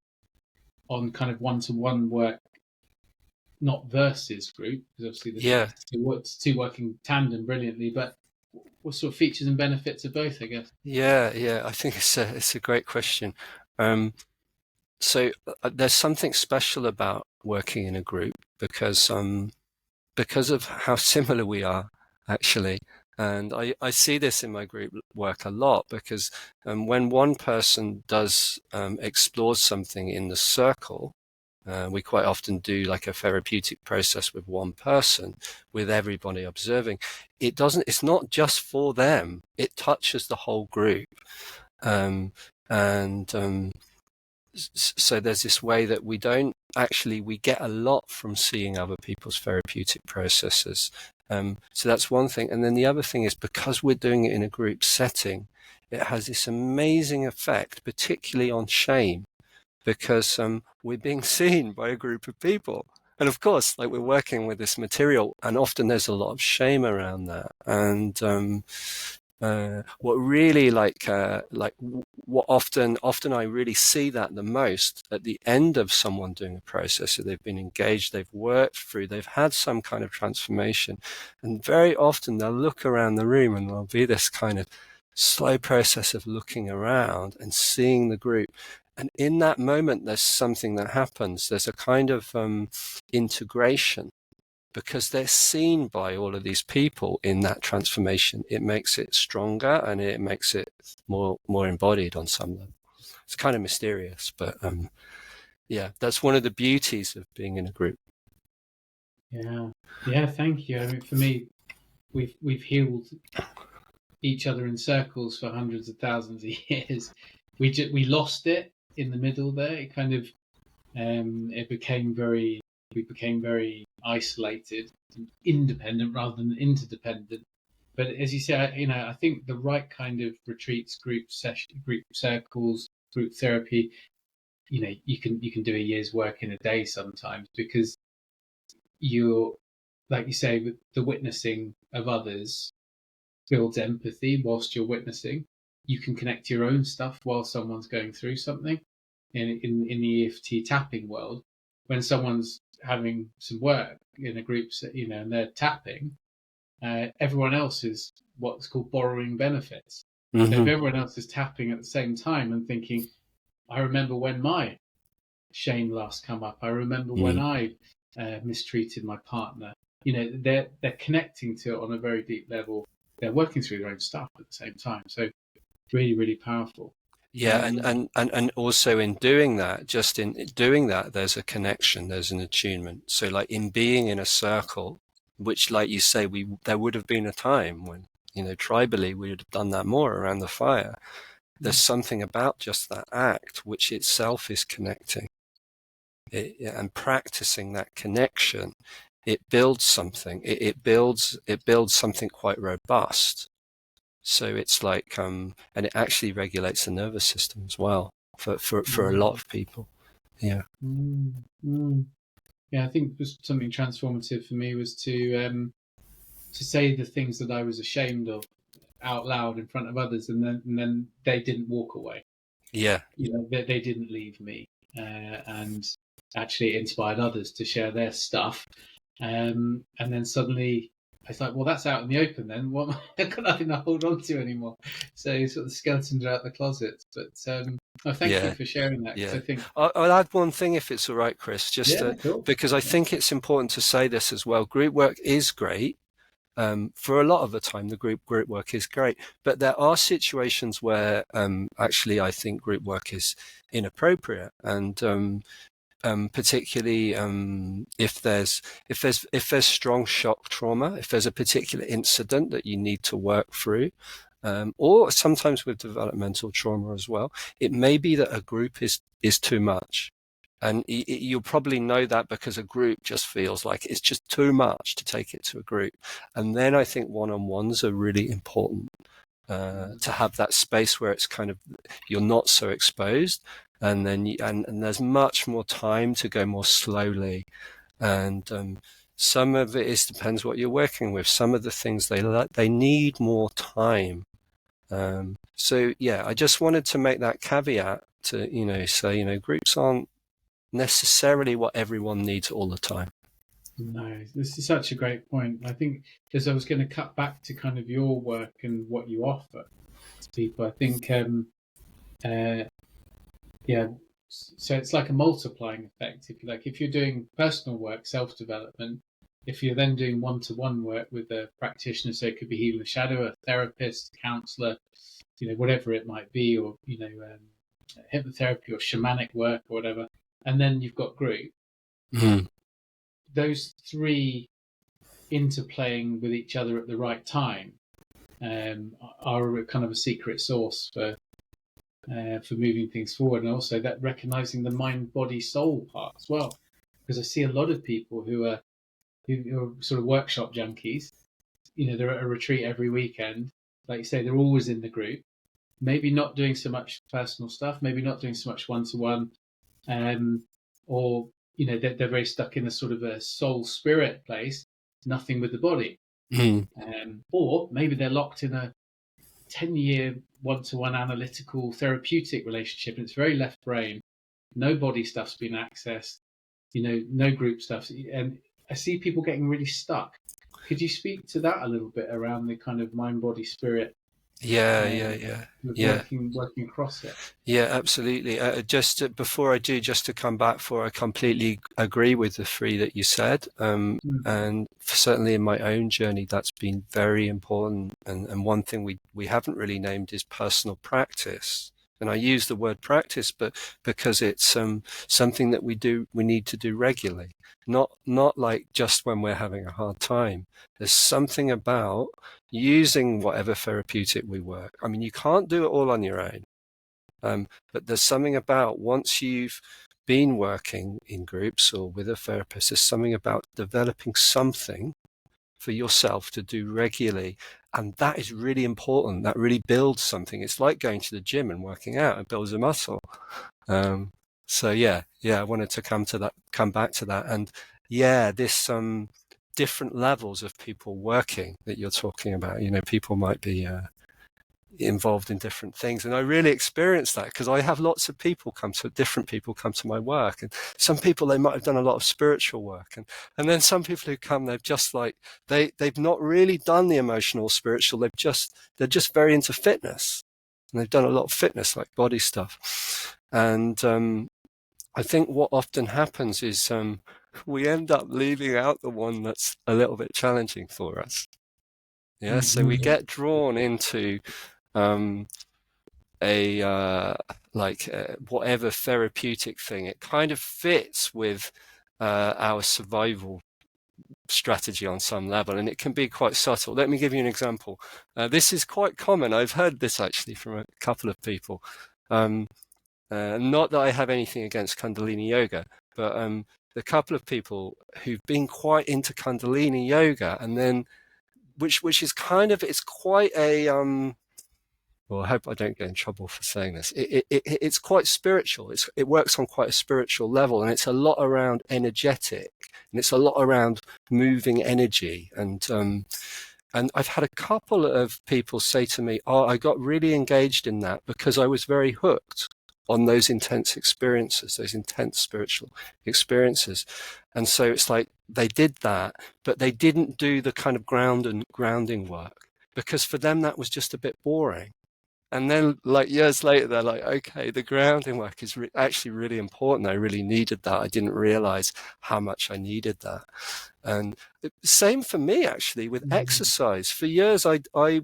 kind of one-to-one work, not versus group, because obviously Yeah. the two working tandem brilliantly, but what sort of features and benefits of both, I guess? Yeah. I think it's a great question. So there's something special about working in a group because of how similar we are, actually. And I see this in my group work a lot because when one person does explore something in the circle, we quite often do like a therapeutic process with one person, with everybody observing. It's not just for them, it touches the whole group. Um, and so there's this way that we get a lot from seeing other people's therapeutic processes. So that's one thing. And then the other thing is because we're doing it in a group setting, it has this amazing effect, particularly on shame, because we're being seen by a group of people. And of course, like we're working with this material, and often there's a lot of shame around that. And what really what often I really see that the most at the end of someone doing a process. So they've been engaged, they've worked through, they've had some kind of transformation, and very often they'll look around the room and there'll be this kind of slow process of looking around and seeing the group. And in that moment, there's something that happens. There's a kind of integration because they're seen by all of these people in that transformation. It makes it stronger and it makes it more embodied on some level. It's kind of mysterious, but yeah, that's one of the beauties of being in a group. Yeah, thank you. I mean, for me, we've healed each other in circles for hundreds of thousands of years. We lost it in the middle there. It kind of it became very we became very isolated, and independent rather than interdependent. But as you say, I think the right kind of retreats, group circles, group therapy, you can do a year's work in a day sometimes because you're, like you say, with the witnessing of others builds empathy whilst you're witnessing. You can connect to your own stuff while someone's going through something. In the EFT tapping world, when someone's having some work in a group, and they're tapping, everyone else is what's called borrowing benefits. So if everyone else is tapping at the same time and thinking, I remember when my shame last come up. I remember when I mistreated my partner. They're connecting to it on a very deep level. They're working through their own stuff at the same time. So really, really powerful. Yeah, and also in doing that, there's a connection, there's an attunement. So like in being in a circle, which like you say, there would have been a time when, tribally we would have done that more around the fire. There's something about just that act which itself is connecting. And practicing that connection, it builds something. It builds something quite robust. So it's like, and it actually regulates the nervous system as well for a lot of people. Yeah. Yeah, I think was something transformative for me was to say the things that I was ashamed of out loud in front of others, and then they didn't walk away. Yeah. They didn't leave me, and actually it inspired others to share their stuff. And then suddenly it's like, well, that's out in the open then. What I've got nothing to hold on to anymore. So sort of the skeletons are out the closet. But thank you for sharing that. Yeah. I think I'll add one thing if it's all right, Chris, cool. Because I think it's important to say this as well. Group work is great. For a lot of the time, the group work is great, but there are situations where actually I think group work is inappropriate, and particularly if there's strong shock trauma, if there's a particular incident that you need to work through, or sometimes with developmental trauma as well, it may be that a group is too much. And you'll probably know that because a group just feels like it's just too much to take it to a group. And then I think one-on-ones are really important to have that space where it's kind of, you're not so exposed. And then and there's much more time to go more slowly and Some of it depends what you're working with. Some of the things they need more time. So yeah, I just wanted to make that caveat to say groups aren't necessarily what everyone needs all the time. No, this is such a great point. I think because I was going to cut back to kind of your work and what you offer to people. I think uh, yeah, so it's like a multiplying effect, if you like. If you're doing personal work, self-development, if you're then doing one-to-one work with a practitioner, so it could be healing the shadow, a therapist, counselor, whatever it might be, or hypnotherapy or shamanic work or whatever, and then you've got group. Mm. Those three interplaying with each other at the right time are kind of a secret sauce for moving things forward, and also that recognizing the mind, body, soul part as well. Because I see a lot of people who are sort of workshop junkies. They're at a retreat every weekend. Like you say, they're always in the group. Maybe not doing so much personal stuff. Maybe not doing so much one-to-one, or they're very stuck in a sort of a soul spirit place. Nothing with the body. Mm. Or maybe they're locked in a 10-year one-to-one analytical therapeutic relationship, and it's very left brain. No body stuff's been accessed, no group stuff. And I see people getting really stuck. Could you speak to that a little bit around the kind of mind, body, spirit? Yeah. Working across it. Yeah, absolutely. Before I do, just to come back for, I completely agree with the three that you said. And certainly in my own journey, that's been very important. And one thing we haven't really named is personal practice. And I use the word practice, but because it's something that we need to do regularly, not like just when we're having a hard time. There's something about using whatever therapeutic we work. I mean, you can't do it all on your own. But there's something about once you've been working in groups or with a therapist, there's something about developing something for yourself to do regularly. And that is really important. That really builds something. It's like going to the gym and working out. It builds a muscle. So yeah, I wanted to come back to that. And yeah, this different levels of people working that you're talking about. People might be involved in different things, and I really experienced that because I have lots of different people come to my work, and some people, they might have done a lot of spiritual work, and then some people who come, they've just like they've not really done the emotional spiritual, they're just very into fitness, and they've done a lot of fitness, like body stuff. And I think what often happens is we end up leaving out the one that's a little bit challenging for us. Yeah, so we get drawn into whatever therapeutic thing. It kind of fits with our survival strategy on some level, and it can be quite subtle. Let me give you an example. This is quite common. I've heard this actually from a couple of people. Not that I have anything against Kundalini yoga, but the couple of people who've been quite into Kundalini yoga, and then which is kind of, it's quite a well, I hope I don't get in trouble for saying this. It's quite spiritual. It works on quite a spiritual level, and it's a lot around energetic, and it's a lot around moving energy. And I've had a couple of people say to me, "Oh, I got really engaged in that because I was very hooked on those intense experiences, those intense spiritual experiences." And so it's like they did that, but they didn't do the kind of grounding work, because for them that was just a bit boring. And then, like, years later, they're like, okay, the grounding work is actually really important. I really needed that. I didn't realize how much I needed that. And same for me, actually, with exercise. For years, I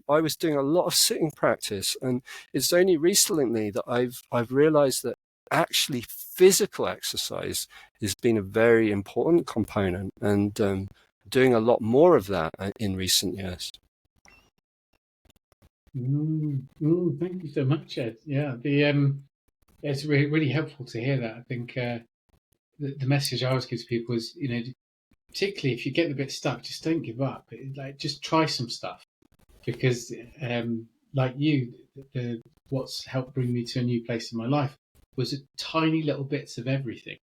was doing a lot of sitting practice, and it's only recently that I've realized that actually physical exercise has been a very important component, and doing a lot more of that in recent years. Thank you so much, Ed. Yeah, it's really, really helpful to hear that. I think the message I always give to people is, particularly if you get a bit stuck, just don't give up. Just try some stuff, because like you, what's helped bring me to a new place in my life was tiny little bits of everything.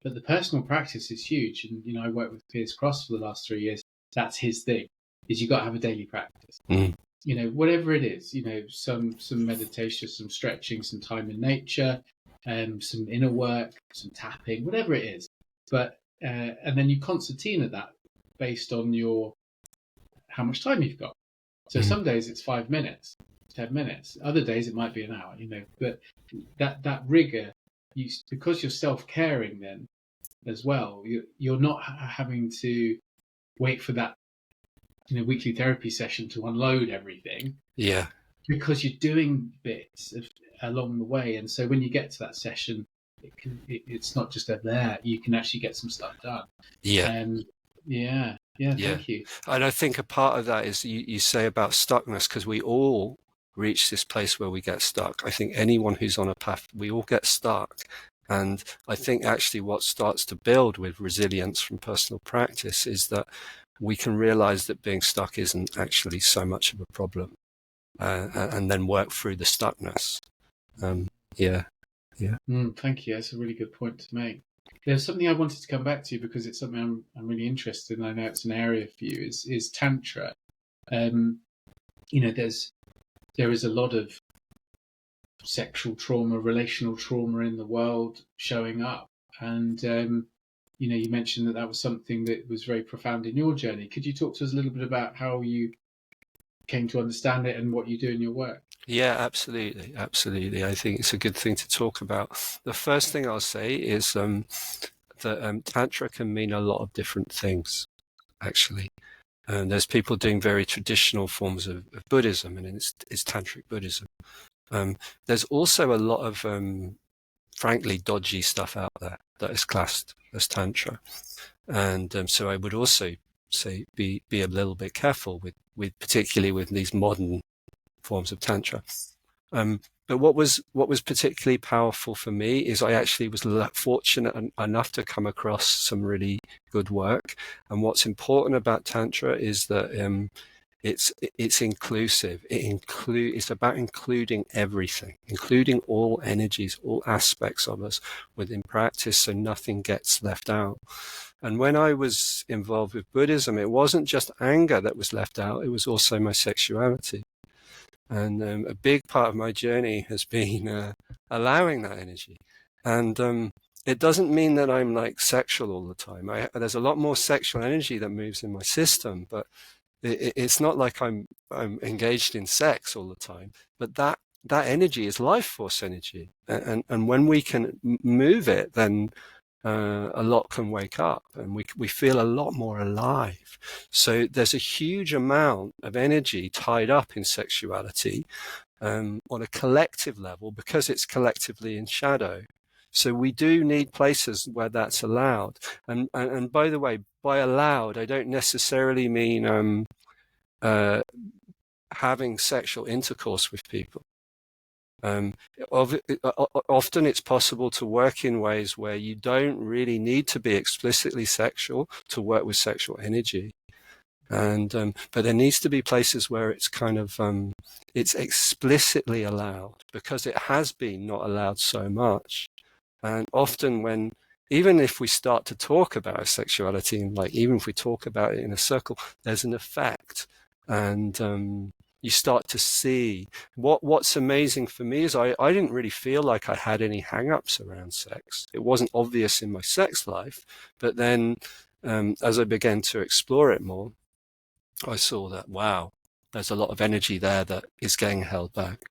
But the personal practice is huge. And, I worked with Piers Cross for the last 3 years. That's his thing, is you got to have a daily practice. Whatever it is, some meditation, some stretching, some time in nature, some inner work, some tapping, whatever it is. But and then you concertina that based on how much time you've got. So some days it's 5 minutes, 10 minutes. Other days it might be an hour. But that rigor, because you're self-caring then as well. You're not having to wait for that weekly therapy session to unload everything. Yeah. Because you're doing bits along the way, and so when you get to that session, it's not just there. You can actually get some stuff done. Yeah. Yeah. Thank you. And I think a part of that is you say about stuckness, because we all reach this place where we get stuck. I think anyone who's on a path, we all get stuck. And I think actually what starts to build with resilience from personal practice is that we can realize that being stuck isn't actually so much of a problem, and then work through the stuckness. Thank you. That's a really good point to make. There's something I wanted to come back to because it's something I'm really interested in. I know it's an area for you. Is Tantra. There is a lot of sexual trauma, relational trauma in the world showing up, and you mentioned that was something that was very profound in your journey. Could you talk to us a little bit about how you came to understand it and what you do in your work? Yeah, absolutely. I think it's a good thing to talk about. The first thing I'll say is that Tantra can mean a lot of different things, actually. There's people doing very traditional forms of Buddhism, and it's Tantric Buddhism. There's also a lot of, frankly, dodgy stuff out there that is classed as Tantra. And so I would also say be a little bit careful with particularly with these modern forms of Tantra. But what was particularly powerful for me is I actually was fortunate enough to come across some really good work. And what's important about Tantra is that it's inclusive. It's about including everything, including all energies, all aspects of us within practice, so nothing gets left out. And when I was involved with Buddhism, it wasn't just anger that was left out, it was also my sexuality. And a big part of my journey has been allowing that energy. And it doesn't mean that I'm like sexual all the time. There's a lot more sexual energy that moves in my system, but it's not like I'm engaged in sex all the time. But that energy is life force energy. And when we can move it, then a lot can wake up, and we feel a lot more alive. So there's a huge amount of energy tied up in sexuality on a collective level, because it's collectively in shadow. So we do need places where that's allowed. And by the way, by allowed, I don't necessarily mean having sexual intercourse with people. Often it's possible to work in ways where you don't really need to be explicitly sexual to work with sexual energy. But there needs to be places where it's kind of it's explicitly allowed, because it has been not allowed so much. And often even if we start to talk about sexuality, and like even if we talk about it in a circle, there's an effect. And you start to see what's amazing for me is I didn't really feel like I had any hang-ups around sex. It wasn't obvious in my sex life, but then as I began to explore it more, I saw that, wow, there's a lot of energy there that is getting held back.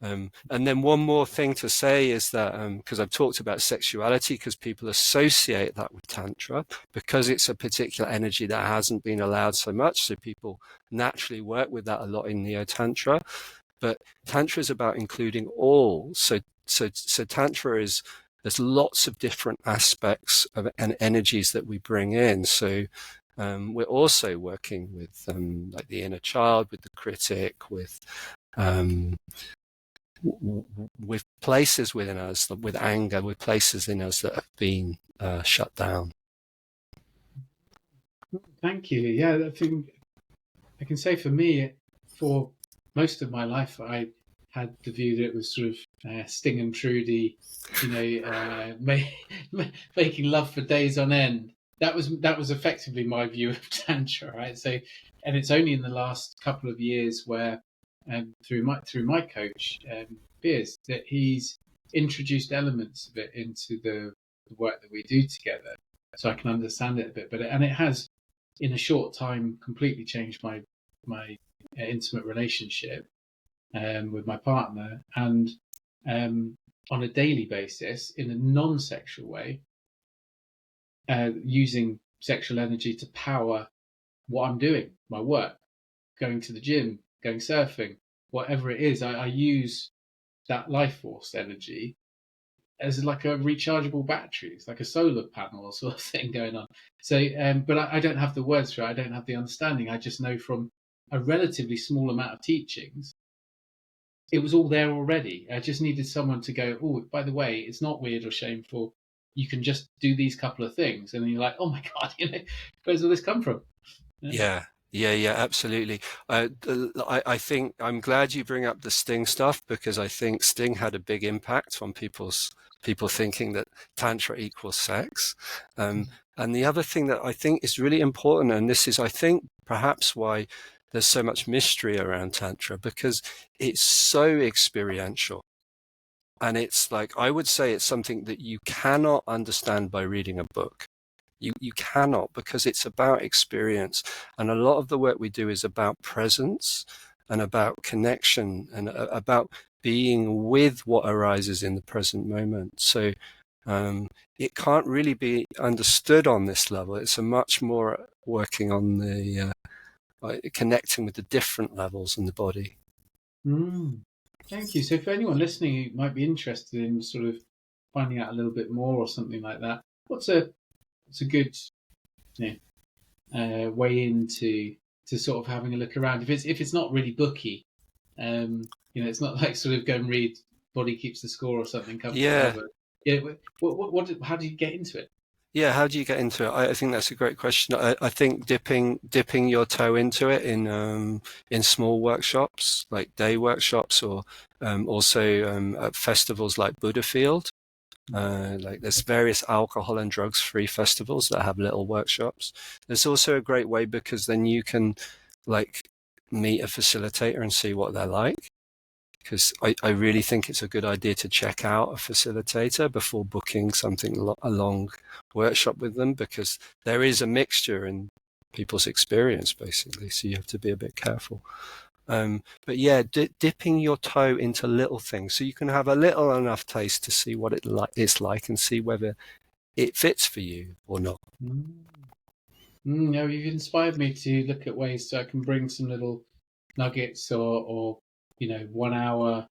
And then one more thing to say is that, because I've talked about sexuality, because people associate that with Tantra, because it's a particular energy that hasn't been allowed so much, so people naturally work with that a lot in Neo-Tantra. But Tantra is about including all. So Tantra is, there's lots of different aspects of and energies that we bring in. So we're also working with like the inner child, with the critic, with places within us, with anger, with places in us that have been shut down. Thank you. Yeah, I think I can say for me, for most of my life, I had the view that it was sort of Sting and Trudy, making love for days on end. That was effectively my view of Tantra, right? So, and it's only in the last couple of years where, through my coach, Piers, that he's introduced elements of it into the work that we do together, so I can understand it a bit better. And it has, in a short time, completely changed my intimate relationship with my partner, and on a daily basis, in a non-sexual way, using sexual energy to power what I'm doing, my work, going to the gym, going surfing, whatever it is. I use that life force energy as like a rechargeable battery. It's like a solar panel sort of thing going on. So, but I don't have the words for it. I don't have the understanding. I just know from a relatively small amount of teachings, it was all there already. I just needed someone to go, oh, by the way, it's not weird or shameful. You can just do these couple of things. And then you're like, oh my God, where's all this come from? Yeah, absolutely. I think I'm glad you bring up the Sting stuff, because I think Sting had a big impact on people thinking that Tantra equals sex. And the other thing that I think is really important, and this is, I think, perhaps why there's so much mystery around Tantra, because it's so experiential. And it's like, I would say it's something that you cannot understand by reading a book. You cannot, because it's about experience. And a lot of the work we do is about presence and about connection and about being with what arises in the present moment. So it can't really be understood on this level. It's a much more working on the connecting with the different levels in the body. Thank you. So for anyone listening who might be interested in sort of finding out a little bit more or something like that, what's a good way into sort of having a look around? If it's not really booky, it's not like sort of go and read Body Keeps the Score or something. Yeah. What how do you get into it? Yeah, how do you get into it? I think that's a great question. I think dipping your toe into it in small workshops, like day workshops, or also at festivals like Buddha Field. Like there's various alcohol and drugs free festivals that have little workshops. There's also a great way, because then you can like meet a facilitator and see what they're like. Because I really think it's a good idea to check out a facilitator before booking something a long workshop with them, because there is a mixture in people's experience, basically. So you have to be a bit careful. But yeah, dipping your toe into little things, so you can have a little enough taste to see what it's like and see whether it fits for you or not. No, you've inspired me to look at ways so I can bring some little nuggets or 1 hour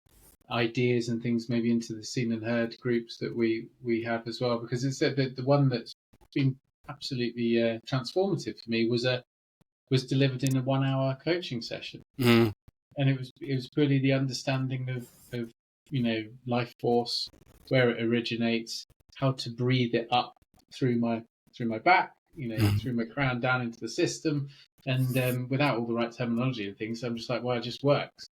ideas and things maybe into the Seen and Heard groups that we have as well, because it's the one that's been absolutely transformative for me was delivered in a 1 hour coaching session. And it was purely the understanding of life force, where it originates, how to breathe it up through my back, through my crown down into the system, and without all the right terminology and things. I'm just like, well, it just works.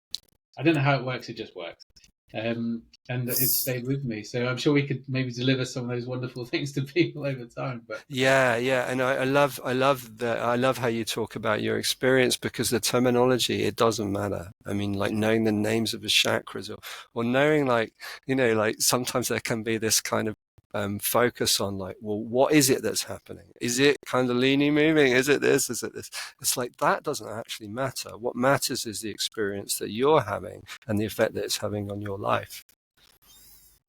I don't know how it works, it just works. And it's stayed with me. So I'm sure we could maybe deliver some of those wonderful things to people over time. But yeah, and I love how you talk about your experience, because the terminology, it doesn't matter. I mean, like knowing the names of the chakras, or knowing like sometimes there can be this kind of focus on like, well, what is it that's happening? Is it kundalini moving? Is it this? Is it this? It's like, that doesn't actually matter. What matters is the experience that you're having and the effect that it's having on your life.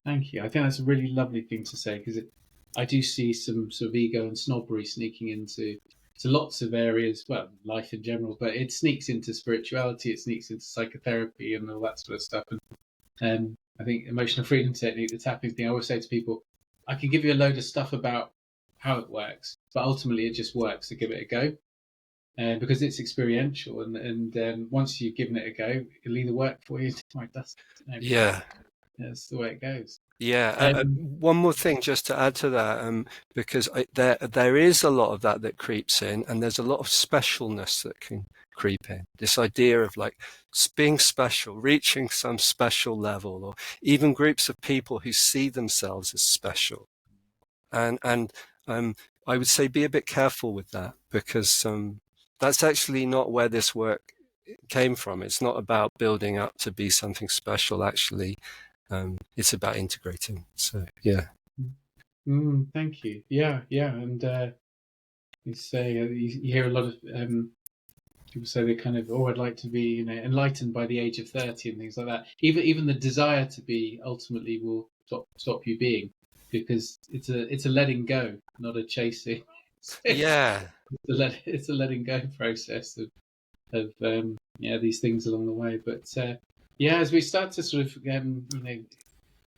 Thank you. I think that's a really lovely thing to say, because I do see some sort of ego and snobbery sneaking into lots of areas, well, life in general, but it sneaks into spirituality, it sneaks into psychotherapy and all that sort of stuff. And I think emotional freedom technique, the tapping thing, I always say to people, I can give you a load of stuff about how it works, but ultimately it just works, so give it a go. Because it's experiential, and once you've given it a go, it'll either work for you or it doesn't. Yeah. That's the way it goes. Yeah. One more thing just to add to that, because there is a lot of that creeps in, and there's a lot of specialness that can creep in. This idea of like being special, reaching some special level, or even groups of people who see themselves as special. And I would say be a bit careful with that, because that's actually not where this work came from. It's not about building up to be something special. Actually, it's about integrating. So yeah. Thank you. Yeah, and you say you hear a lot of people say they kind of, I'd like to be, enlightened by the age of 30 and things like that. Even the desire to be ultimately will stop you being, because it's a letting go, not a chasing. Yeah. It's a letting go process of these things along the way. But as we start to sort of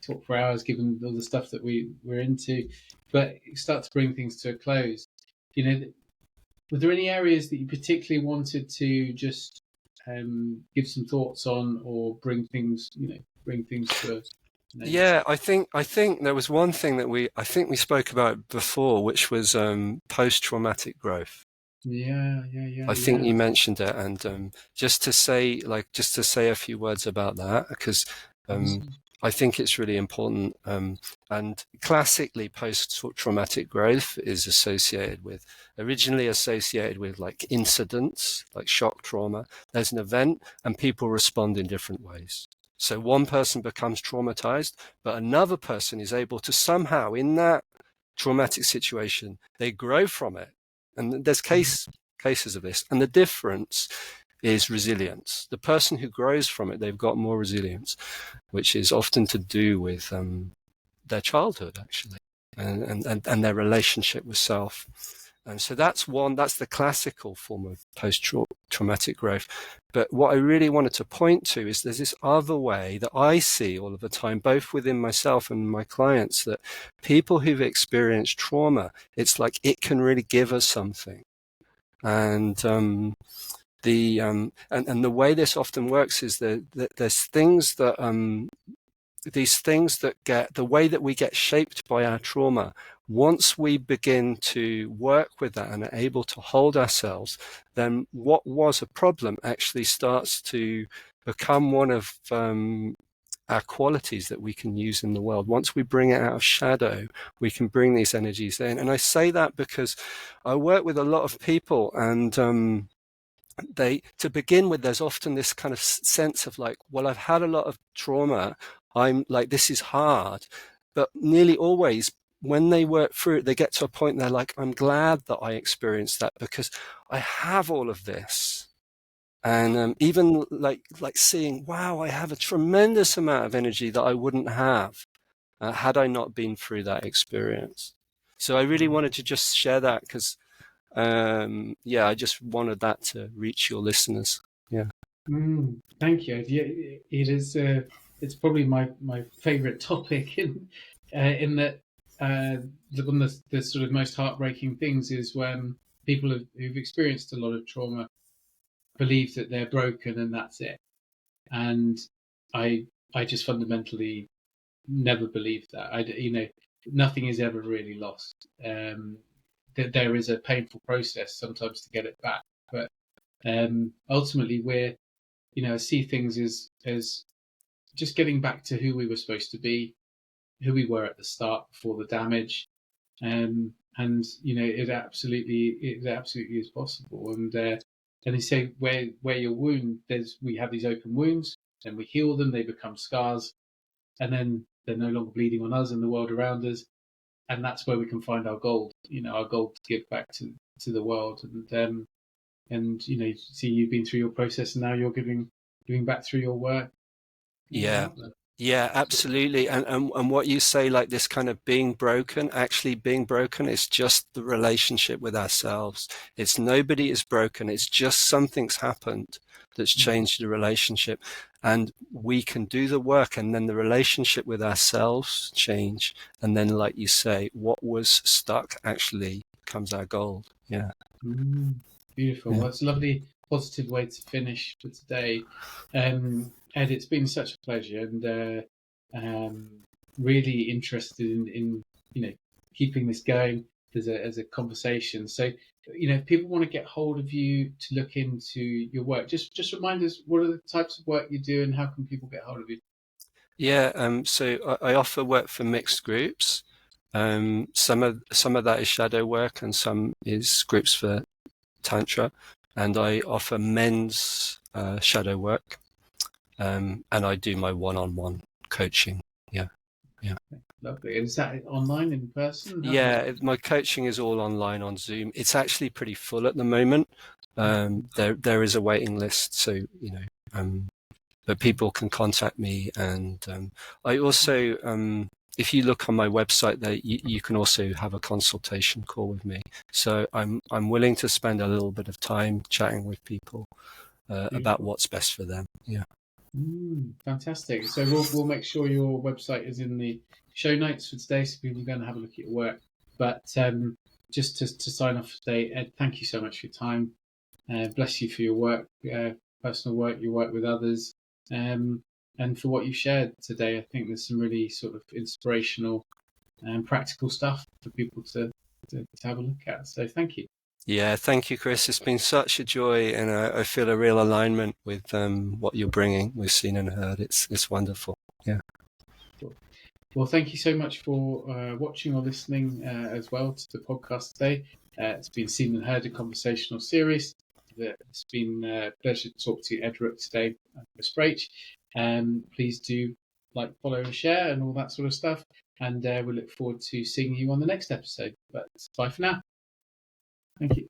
talk for hours, given all the stuff that we're into, but start to bring things to a close. Were there any areas that you particularly wanted to just give some thoughts on, or bring things to a Yeah, I think there was one thing that we spoke about before, which was post-traumatic growth. Yeah. I think you mentioned it, and just to say a few words about that, because I think it's really important. And classically, post-traumatic growth is originally associated with like incidents, like shock trauma. There's an event, and people respond in different ways. So one person becomes traumatized, but another person is able to somehow, in that traumatic situation, they grow from it. And there's cases of this. And the difference is resilience. The person who grows from it, they've got more resilience, which is often to do with their childhood, actually, and their relationship with self. And so that's the classical form of post-traumatic growth. But what I really wanted to point to is there's this other way that I see all of the time, both within myself and my clients, that people who've experienced trauma, it's like it can really give us something. And the way this often works is that there's things that these things that get the way that we get shaped by our trauma. Once we begin to work with that and are able to hold ourselves, then what was a problem actually starts to become one of our qualities that we can use in the world. Once we bring it out of shadow, we can bring these energies in. And I say that because I work with a lot of people, and to begin with, there's often this kind of sense of like, well, I've had a lot of trauma. I'm like, this is hard. But nearly always, when they work through it, they get to a point they're like, I'm glad that I experienced that, because I have all of this. And even like seeing, wow, I have a tremendous amount of energy that I wouldn't have had I not been through that experience. So I really wanted to just share that, because I just wanted that to reach your listeners. Yeah. Thank you. Yeah, it is. It's probably my favorite topic in that one of the sort of most heartbreaking things is when people who've experienced a lot of trauma believe that they're broken and that's it. And I just fundamentally never believed that. Nothing is ever really lost. That there is a painful process sometimes to get it back, but ultimately I see things as just getting back to who we were supposed to be, who we were at the start before the damage, and it absolutely is possible. And they say where your wound, we have these open wounds, and we heal them, they become scars, and then they're no longer bleeding on us and the world around us, and that's where we can find our gold. Our gold to give back to the world. And see, you've been through your process, and now you're giving back through your work. Yeah, absolutely. And what you say, like this kind of being broken is just the relationship with ourselves. It's nobody is broken. It's just something's happened that's changed the relationship, and we can do the work, and then the relationship with ourselves change. And then, like you say, what was stuck actually becomes our gold. Yeah. Beautiful. Well, it's a lovely positive way to finish for today. Ed, it's been such a pleasure, and really interested in keeping this going. as a conversation. So, if people want to get hold of you to look into your work, just remind us, what are the types of work you do and how can people get hold of you? Yeah, so I offer work for mixed groups. Some of that is shadow work, and some is groups for Tantra. And I offer men's shadow work, and I do my one-on-one coaching. Yeah. Lovely. And is that online, in person? How does Yeah, my coaching is all online on Zoom. It's actually pretty full at the moment. There is a waiting list, so but people can contact me, and I also, if you look on my website, there you can also have a consultation call with me. So I'm willing to spend a little bit of time chatting with people about what's best for them. Yeah. Fantastic. So we'll make sure your website is in the show notes for today, so people can go and have a look at your work. But just to sign off today, Ed, thank you so much for your time. Bless you for your work, personal work, your work with others, and for what you shared today. I think there's some really sort of inspirational and practical stuff for people to have a look at. So thank you. Yeah, thank you, Chris. It's been such a joy, and I feel a real alignment with what you're bringing with Seen and Heard. It's wonderful. Yeah. Cool. Well, thank you so much for watching or listening as well to the podcast today. It's been Seen and Heard, a conversational series. It's been a pleasure to talk to Ed Rooke today, Chris Brach. Please do like, follow, and share, and all that sort of stuff. And we look forward to seeing you on the next episode. But bye for now. Thank you.